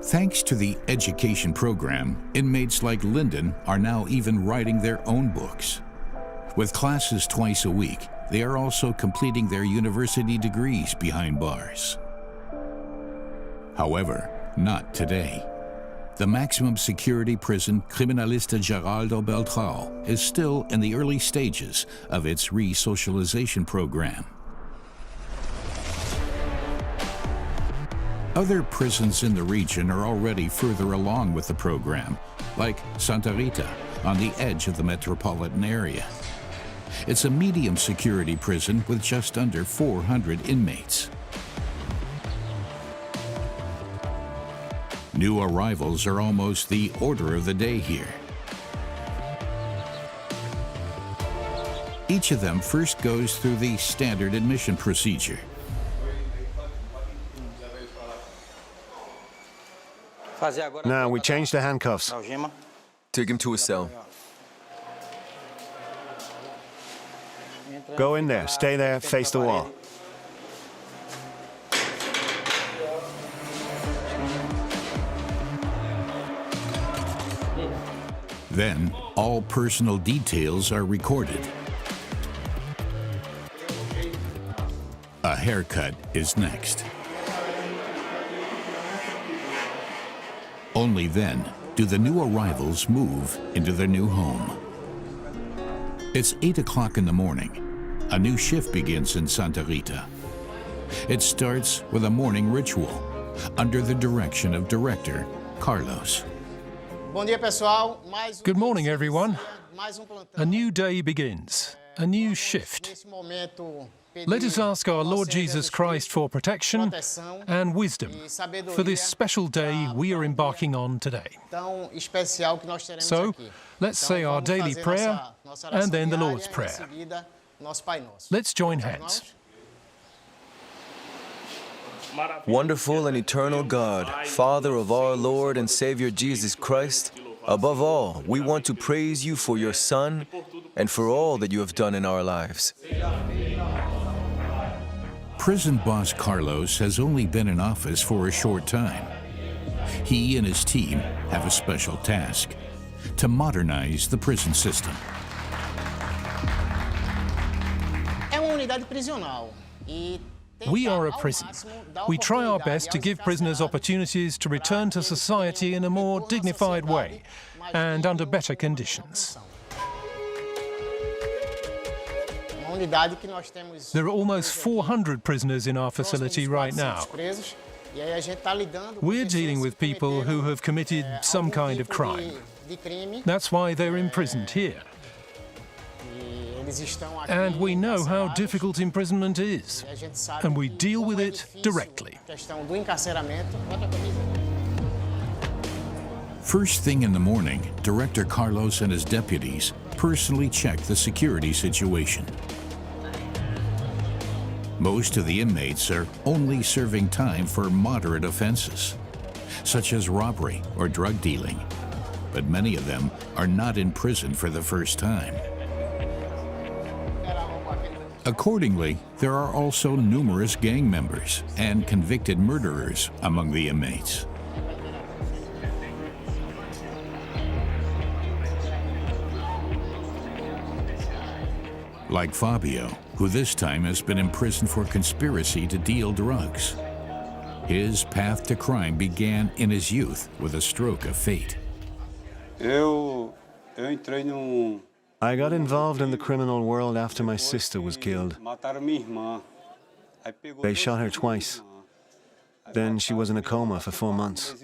Thanks to the education program, inmates like Lyndon are now even writing their own books. With classes twice a week, they are also completing their university degrees behind bars. However, not today. The maximum security prison Criminalista Geraldo Beltrão is still in the early stages of its re-socialization program. Other prisons in the region are already further along with the program, like Santa Rita, on the edge of the metropolitan area. It's a medium security prison with just under 400 inmates. New arrivals are almost the order of the day here. Each of them first goes through the standard admission procedure. Now we change the handcuffs. Take him to a cell. Go in there, stay there, face the wall. Then, all personal details are recorded. A haircut is next. Only then do the new arrivals move into their new home. It's 8 o'clock in the morning. A new shift begins in Santa Rita. It starts with a morning ritual under the direction of director Carlos. Good morning, everyone. A new day begins, a new shift. Let us ask our Lord Jesus Christ for protection and wisdom for this special day we are embarking on today. So, let's say our daily prayer and then the Lord's Prayer. Let's join hands. Wonderful and eternal God, Father of our Lord and Savior Jesus Christ, above all, we want to praise you for your Son and for all that you have done in our lives. Prison boss Carlos has only been in office for a short time. He and his team have a special task: to modernize the prison system. We are a prison. We try our best to give prisoners opportunities to return to society in a more dignified way and under better conditions. There are almost 400 prisoners in our facility right now. We're dealing with people who have committed some kind of crime. That's why they're imprisoned here. And we know how difficult imprisonment is, and we deal with it directly. First thing in the morning, Director Carlos and his deputies personally check the security situation. Most of the inmates are only serving time for moderate offenses, such as robbery or drug dealing, but many of them are not in prison for the first time. Accordingly, there are also numerous gang members and convicted murderers among the inmates. Like Fabio, who this time has been imprisoned for conspiracy to deal drugs. His path to crime began in his youth with a stroke of fate. I got involved in the criminal world after my sister was killed. They shot her twice. Then she was in a coma for 4 months.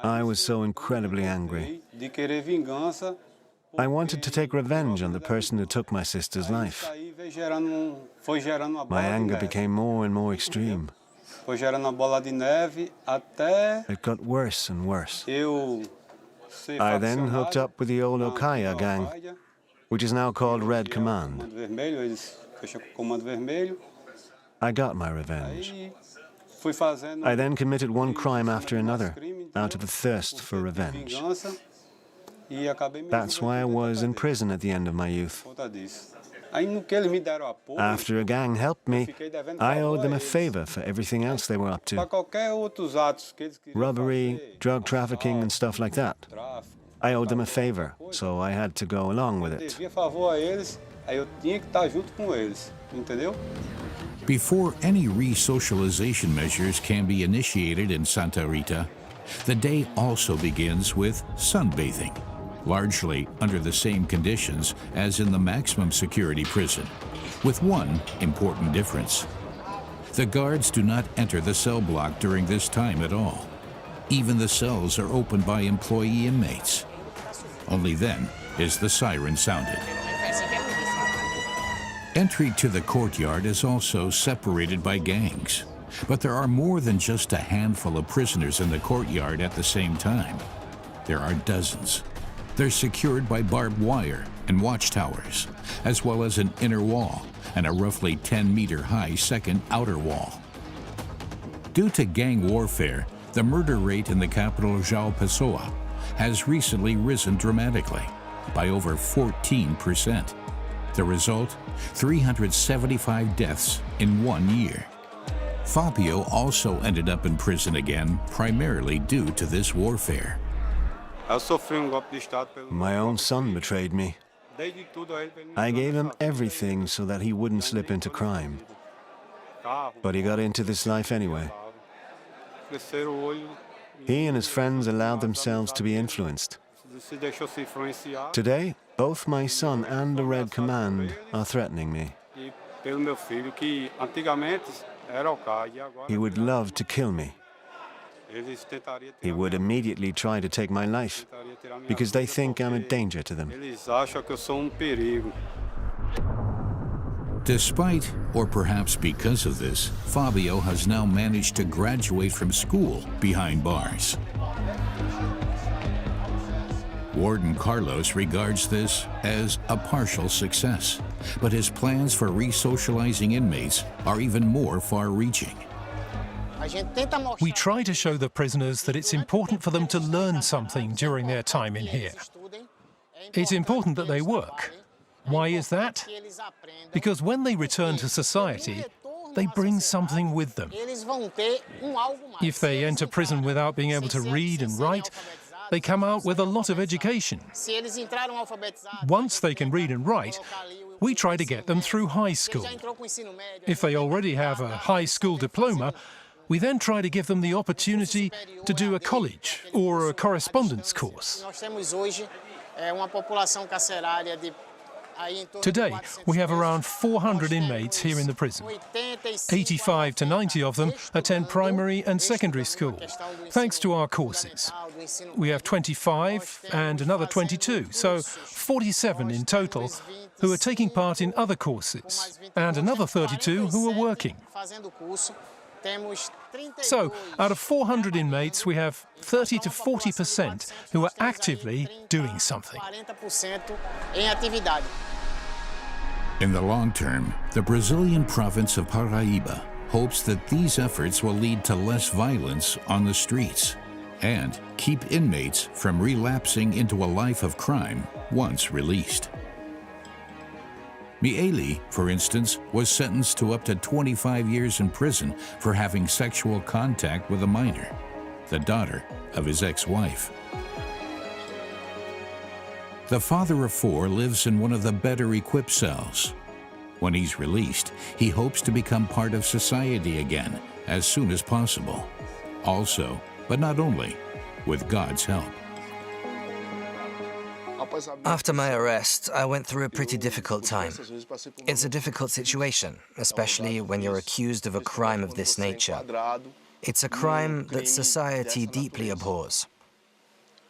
I was so incredibly angry. I wanted to take revenge on the person who took my sister's life. My anger became more and more extreme. It got worse and worse. I then hooked up with the old Okaya gang, which is now called Red Command. I got my revenge. I then committed one crime after another, out of a thirst for revenge. That's why I was in prison at the end of my youth. After a gang helped me, I owed them a favor for everything else they were up to. Robbery, drug trafficking, and stuff like that. I owed them a favor, so I had to go along with it. Before any re-socialization measures can be initiated in Santa Rita, the day also begins with sunbathing, largely under the same conditions as in the maximum security prison, with one important difference. The guards do not enter the cell block during this time at all. Even the cells are opened by employee inmates. Only then is the siren sounded. Entry to the courtyard is also separated by gangs, but there are more than just a handful of prisoners in the courtyard at the same time. There are dozens. They're secured by barbed wire and watchtowers, as well as an inner wall and a roughly 10-meter-high second outer wall. Due to gang warfare, the murder rate in the capital João Pessoa has recently risen dramatically, by over 14%. The result, 375 deaths in 1 year. Fabio also ended up in prison again, primarily due to this warfare. My own son betrayed me. I gave him everything so that he wouldn't slip into crime. But he got into this life anyway. He and his friends allowed themselves to be influenced. Today, both my son and the Red Command are threatening me. He would love to kill me. He would immediately try to take my life, because they think I'm a danger to them. Despite, or perhaps because of this, Fabio has now managed to graduate from school behind bars. Warden Carlos regards this as a partial success, but his plans for re-socializing inmates are even more far-reaching. We try to show the prisoners that it's important for them to learn something during their time in here. It's important that they work. Why is that? Because when they return to society, they bring something with them. If they enter prison without being able to read and write, they come out with a lot of education. Once they can read and write, we try to get them through high school. If they already have a high school diploma, we then try to give them the opportunity to do a college or a correspondence course. Today, we have around 400 inmates here in the prison. 85 to 90 of them attend primary and secondary school, thanks to our courses. We have 25 and another 22, so 47 in total, who are taking part in other courses, and another 32 who are working. So, out of 400 inmates, we have 30 to 40% who are actively doing something. In the long term, the Brazilian province of Paraíba hopes that these efforts will lead to less violence on the streets and keep inmates from relapsing into a life of crime once released. Miele, for instance, was sentenced to up to 25 years in prison for having sexual contact with a minor, the daughter of his ex-wife. The father of four lives in one of the better-equipped cells. When he's released, he hopes to become part of society again as soon as possible. Also, but not only, with God's help. After my arrest, I went through a pretty difficult time. It's a difficult situation, especially when you're accused of a crime of this nature. It's a crime that society deeply abhors.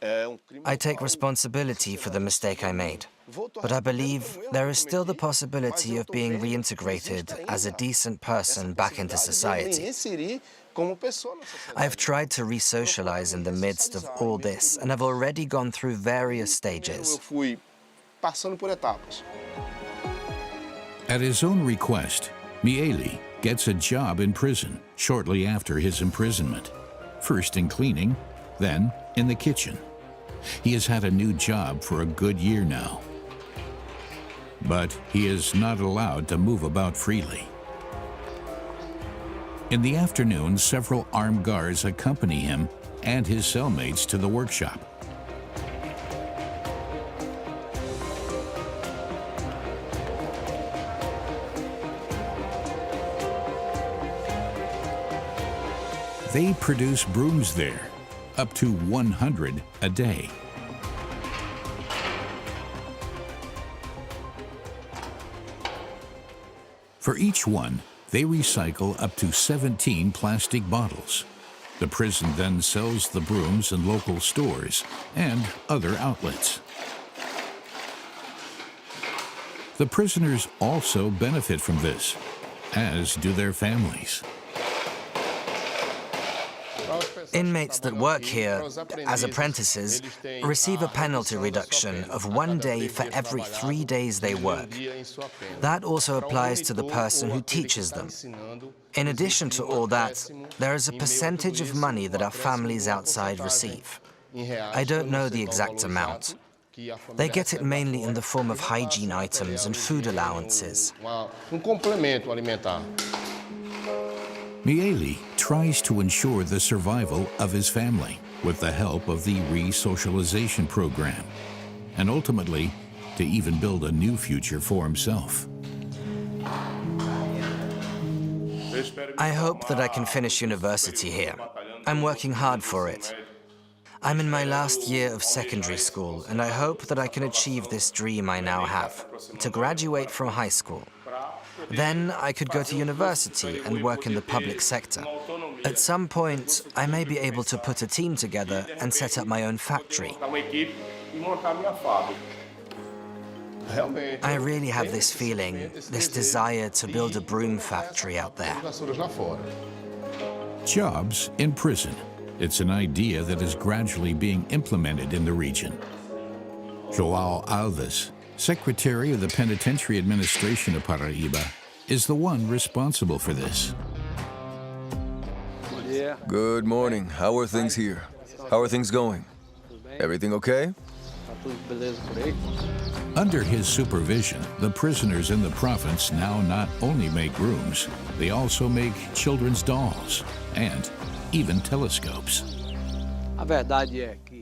I take responsibility for the mistake I made, but I believe there is still the possibility of being reintegrated as a decent person back into society. I've tried to re-socialize in the midst of all this, and I've already gone through various stages. At his own request, Miele gets a job in prison shortly after his imprisonment, first in cleaning, then in the kitchen. He has had a new job for a good year now. But he is not allowed to move about freely. In the afternoon, several armed guards accompany him and his cellmates to the workshop. They produce brooms there, up to 100 a day. For each one, they recycle up to 17 plastic bottles. The prison then sells the brooms in local stores and other outlets. The prisoners also benefit from this, as do their families. Inmates that work here as apprentices receive a penalty reduction of 1 day for every 3 days they work. That also applies to the person who teaches them. In addition to all that, there is a percentage of money that our families outside receive. I don't know the exact amount. They get it mainly in the form of hygiene items and food allowances. Miele tries to ensure the survival of his family with the help of the re-socialization program, and ultimately to even build a new future for himself. I hope that I can finish university here. I'm working hard for it. I'm in my last year of secondary school, and I hope that I can achieve this dream I now have, to graduate from high school. Then I could go to university and work in the public sector. At some point, I may be able to put a team together and set up my own factory. I really have this feeling, this desire to build a broom factory out there. Jobs in prison. It's an idea that is gradually being implemented in the region. João Alves, Secretary of the Penitentiary Administration of Paraíba, is the one responsible for this. Good morning. How are things here? How are things going? Everything okay? Under his supervision, the prisoners in the province now not only make rooms, they also make children's dolls and even telescopes.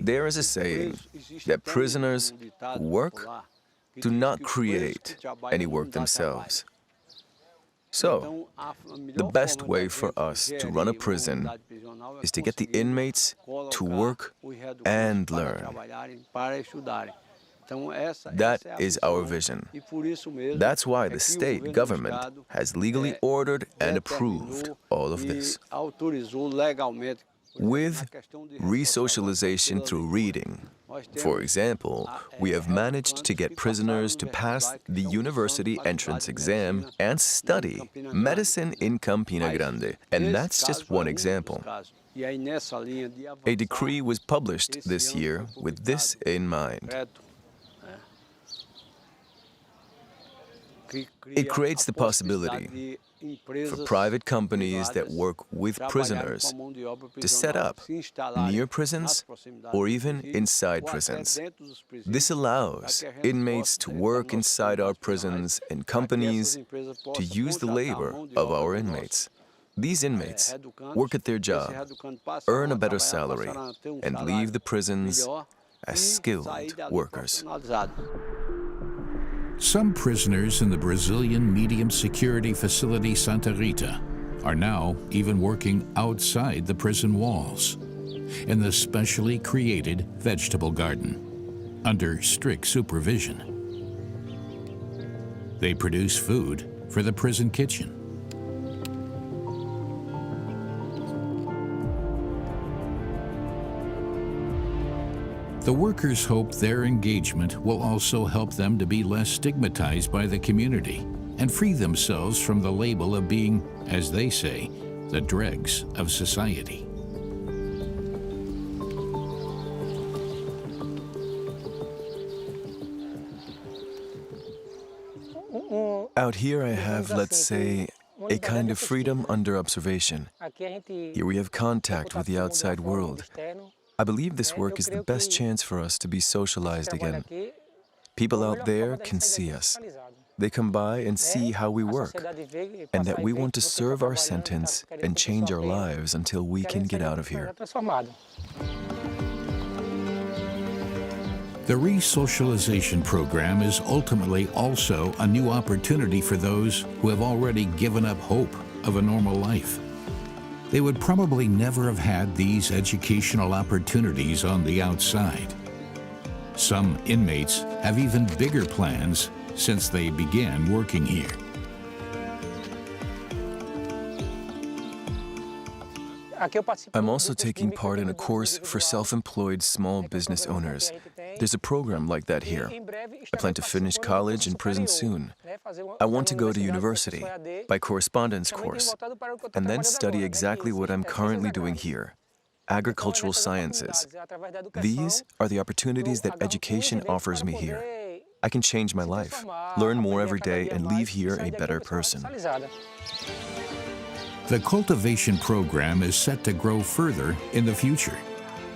There is a saying that prisoners who work do not create any work themselves. So, the best way for us to run a prison is to get the inmates to work and learn. That is our vision. That's why the state government has legally ordered and approved all of this. With re-socialization through reading, for example, we have managed to get prisoners to pass the university entrance exam and study medicine in Campina Grande. And that's just one example. A decree was published this year with this in mind. It creates the possibility for private companies that work with prisoners to set up near prisons or even inside prisons. This allows inmates to work inside our prisons and companies to use the labor of our inmates. These inmates work at their job, earn a better salary, and leave the prisons as skilled workers. Some prisoners in the Brazilian medium security facility Santa Rita are now even working outside the prison walls, in the specially created vegetable garden, under strict supervision. They produce food for the prison kitchen. The workers hope their engagement will also help them to be less stigmatized by the community and free themselves from the label of being, as they say, the dregs of society. Out here I have, let's say, a kind of freedom under observation. Here we have contact with the outside world. I believe this work is the best chance for us to be socialized again. People out there can see us. They come by and see how we work, and that we want to serve our sentence and change our lives until we can get out of here. The resocialization program is ultimately also a new opportunity for those who have already given up hope of a normal life. They would probably never have had these educational opportunities on the outside. Some inmates have even bigger plans since they began working here. I'm also taking part in a course for self-employed small business owners. There's a program like that here. I plan to finish college and prison soon. I want to go to university, by correspondence course, and then study exactly what I'm currently doing here, agricultural sciences. These are the opportunities that education offers me here. I can change my life, learn more every day, and leave here a better person. The cultivation program is set to grow further in the future.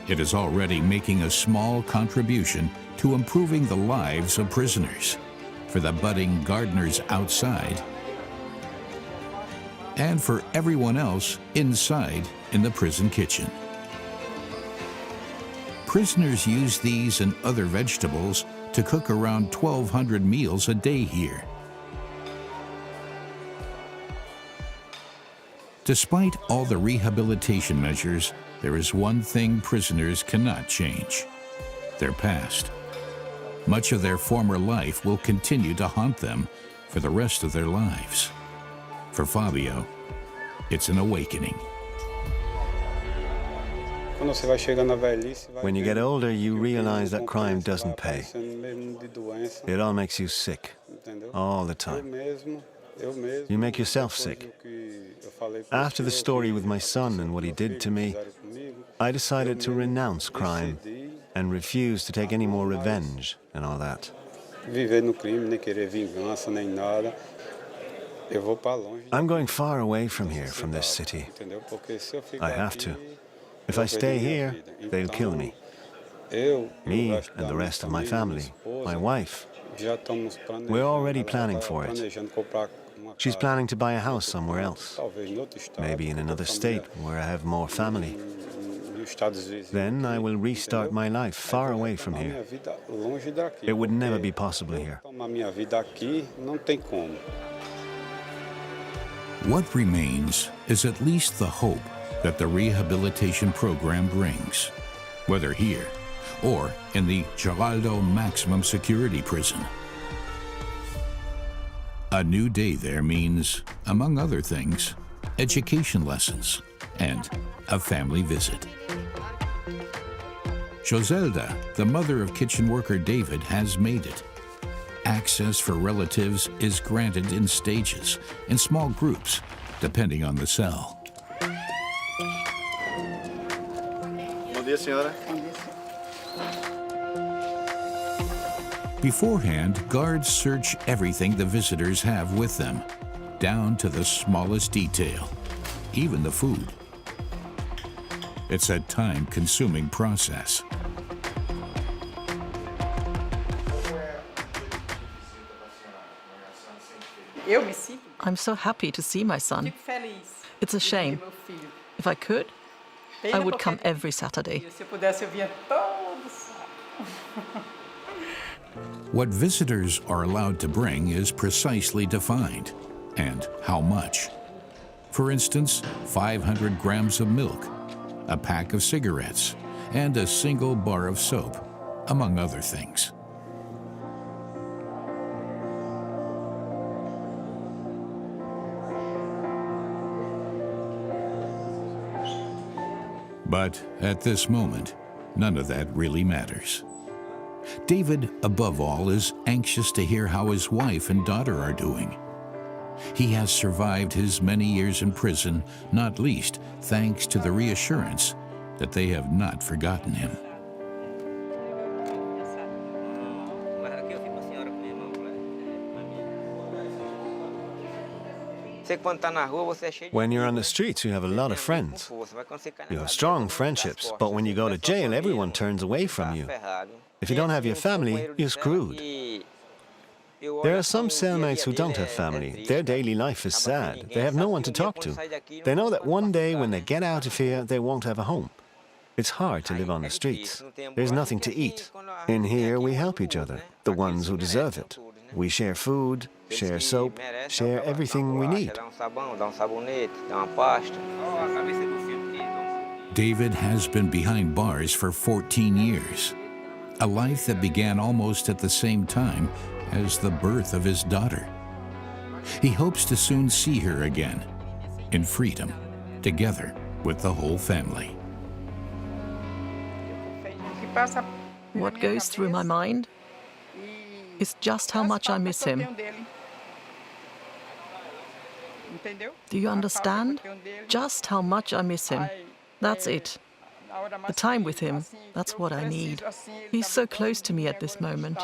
It is already making a small contribution to improving the lives of prisoners, for the budding gardeners outside, and for everyone else inside in the prison kitchen. Prisoners use these and other vegetables to cook around 1,200 meals a day here. Despite all the rehabilitation measures, there is one thing prisoners cannot change: their past. Much of their former life will continue to haunt them for the rest of their lives. For Fabio, it's an awakening. When you get older, you realize that crime doesn't pay. It all makes you sick, all the time. You make yourself sick. After the story with my son and what he did to me, I decided to renounce crime and refuse to take any more revenge and all that. I'm going far away from here, from this city. I have to. If I stay here, they'll kill me. Me and the rest of my family, my wife. We're already planning for it. She's planning to buy a house somewhere else, maybe in another state where I have more family. Then I will restart my life far away from here. It would never be possible here. What remains is at least the hope that the rehabilitation program brings, whether here or in the Geraldo maximum security prison. A new day there means, among other things, education lessons and a family visit. Joselda, the mother of kitchen worker David, has made it. Access for relatives is granted in stages, in small groups, depending on the cell. Bom dia, senhora. Beforehand, guards search everything the visitors have with them, down to the smallest detail, even the food. It's a time-consuming process. I'm so happy to see my son. It's a shame. If I could, I would come every Saturday. What visitors are allowed to bring is precisely defined, and how much. For instance, 500 grams of milk, a pack of cigarettes, and a single bar of soap, among other things. But at this moment, none of that really matters. David, above all, is anxious to hear how his wife and daughter are doing. He has survived his many years in prison, not least thanks to the reassurance that they have not forgotten him. When you're on the streets, you have a lot of friends. You have strong friendships, but when you go to jail, everyone turns away from you. If you don't have your family, you're screwed. There are some cellmates who don't have family. Their daily life is sad. They have no one to talk to. They know that one day when they get out of here, they won't have a home. It's hard to live on the streets. There's nothing to eat. In here, we help each other, the ones who deserve it. We share food, share soap, share everything we need. David has been behind bars for 14 years, a life that began almost at the same time as the birth of his daughter. He hopes to soon see her again, in freedom, together with the whole family. What goes through my mind is just how much I miss him. Do you understand? Just how much I miss him. That's it. The time with him, that's what I need. He's so close to me at this moment.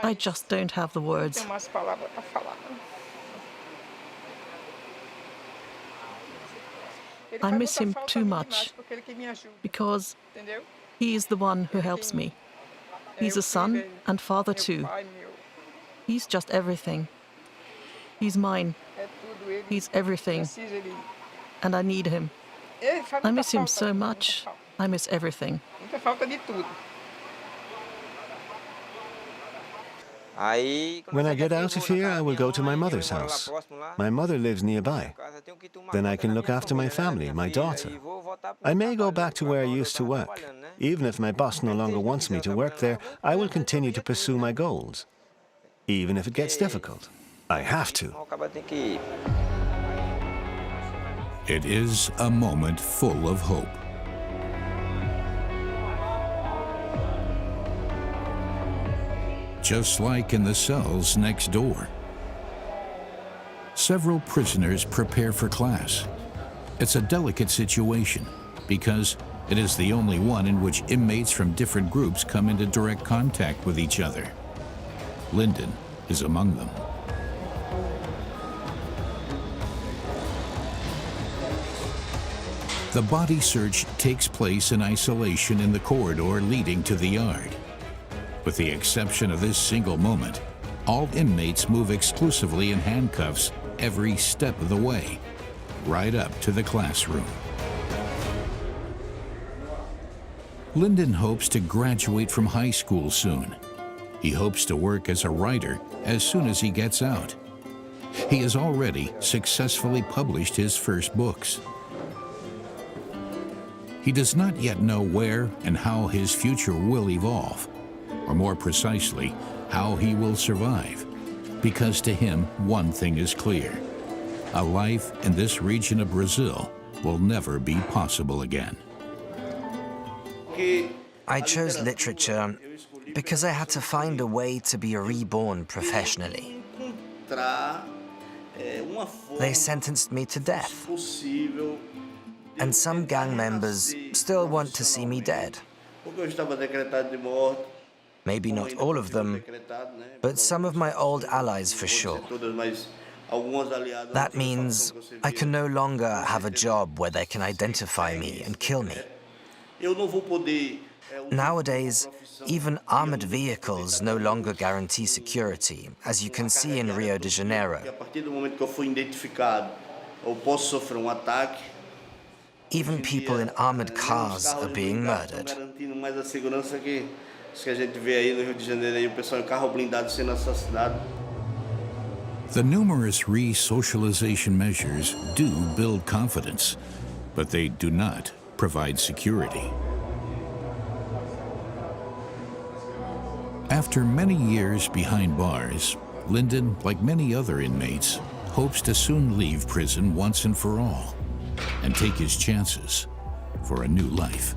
I just don't have the words. I miss him too much because he is the one who helps me. He's a son and father too. He's just everything. He's mine. He's everything. And I need him. I miss him so much. I miss everything. When I get out of here, I will go to my mother's house. My mother lives nearby. Then I can look after my family, my daughter. I may go back to where I used to work. Even if my boss no longer wants me to work there, I will continue to pursue my goals. Even if it gets difficult. I have to. It is a moment full of hope. Just like in the cells next door. Several prisoners prepare for class. It's a delicate situation because it is the only one in which inmates from different groups come into direct contact with each other. Lyndon is among them. The body search takes place in isolation in the corridor leading to the yard. With the exception of this single moment, all inmates move exclusively in handcuffs every step of the way, right up to the classroom. Lyndon hopes to graduate from high school soon. He hopes to work as a writer as soon as he gets out. He has already successfully published his first books. He does not yet know where and how his future will evolve, or more precisely, how he will survive, because to him, one thing is clear. A life in this region of Brazil will never be possible again. I chose literature because I had to find a way to be reborn professionally. They sentenced me to death, and some gang members still want to see me dead. Maybe not all of them, but some of my old allies for sure. That means I can no longer have a job where they can identify me and kill me. Nowadays, even armored vehicles no longer guarantee security, as you can see in Rio de Janeiro. Even people in armored cars are being murdered. The numerous re-socialization measures do build confidence, but they do not provide security. After many years behind bars, Lyndon, like many other inmates, hopes to soon leave prison once and for all. and take his chances for a new life.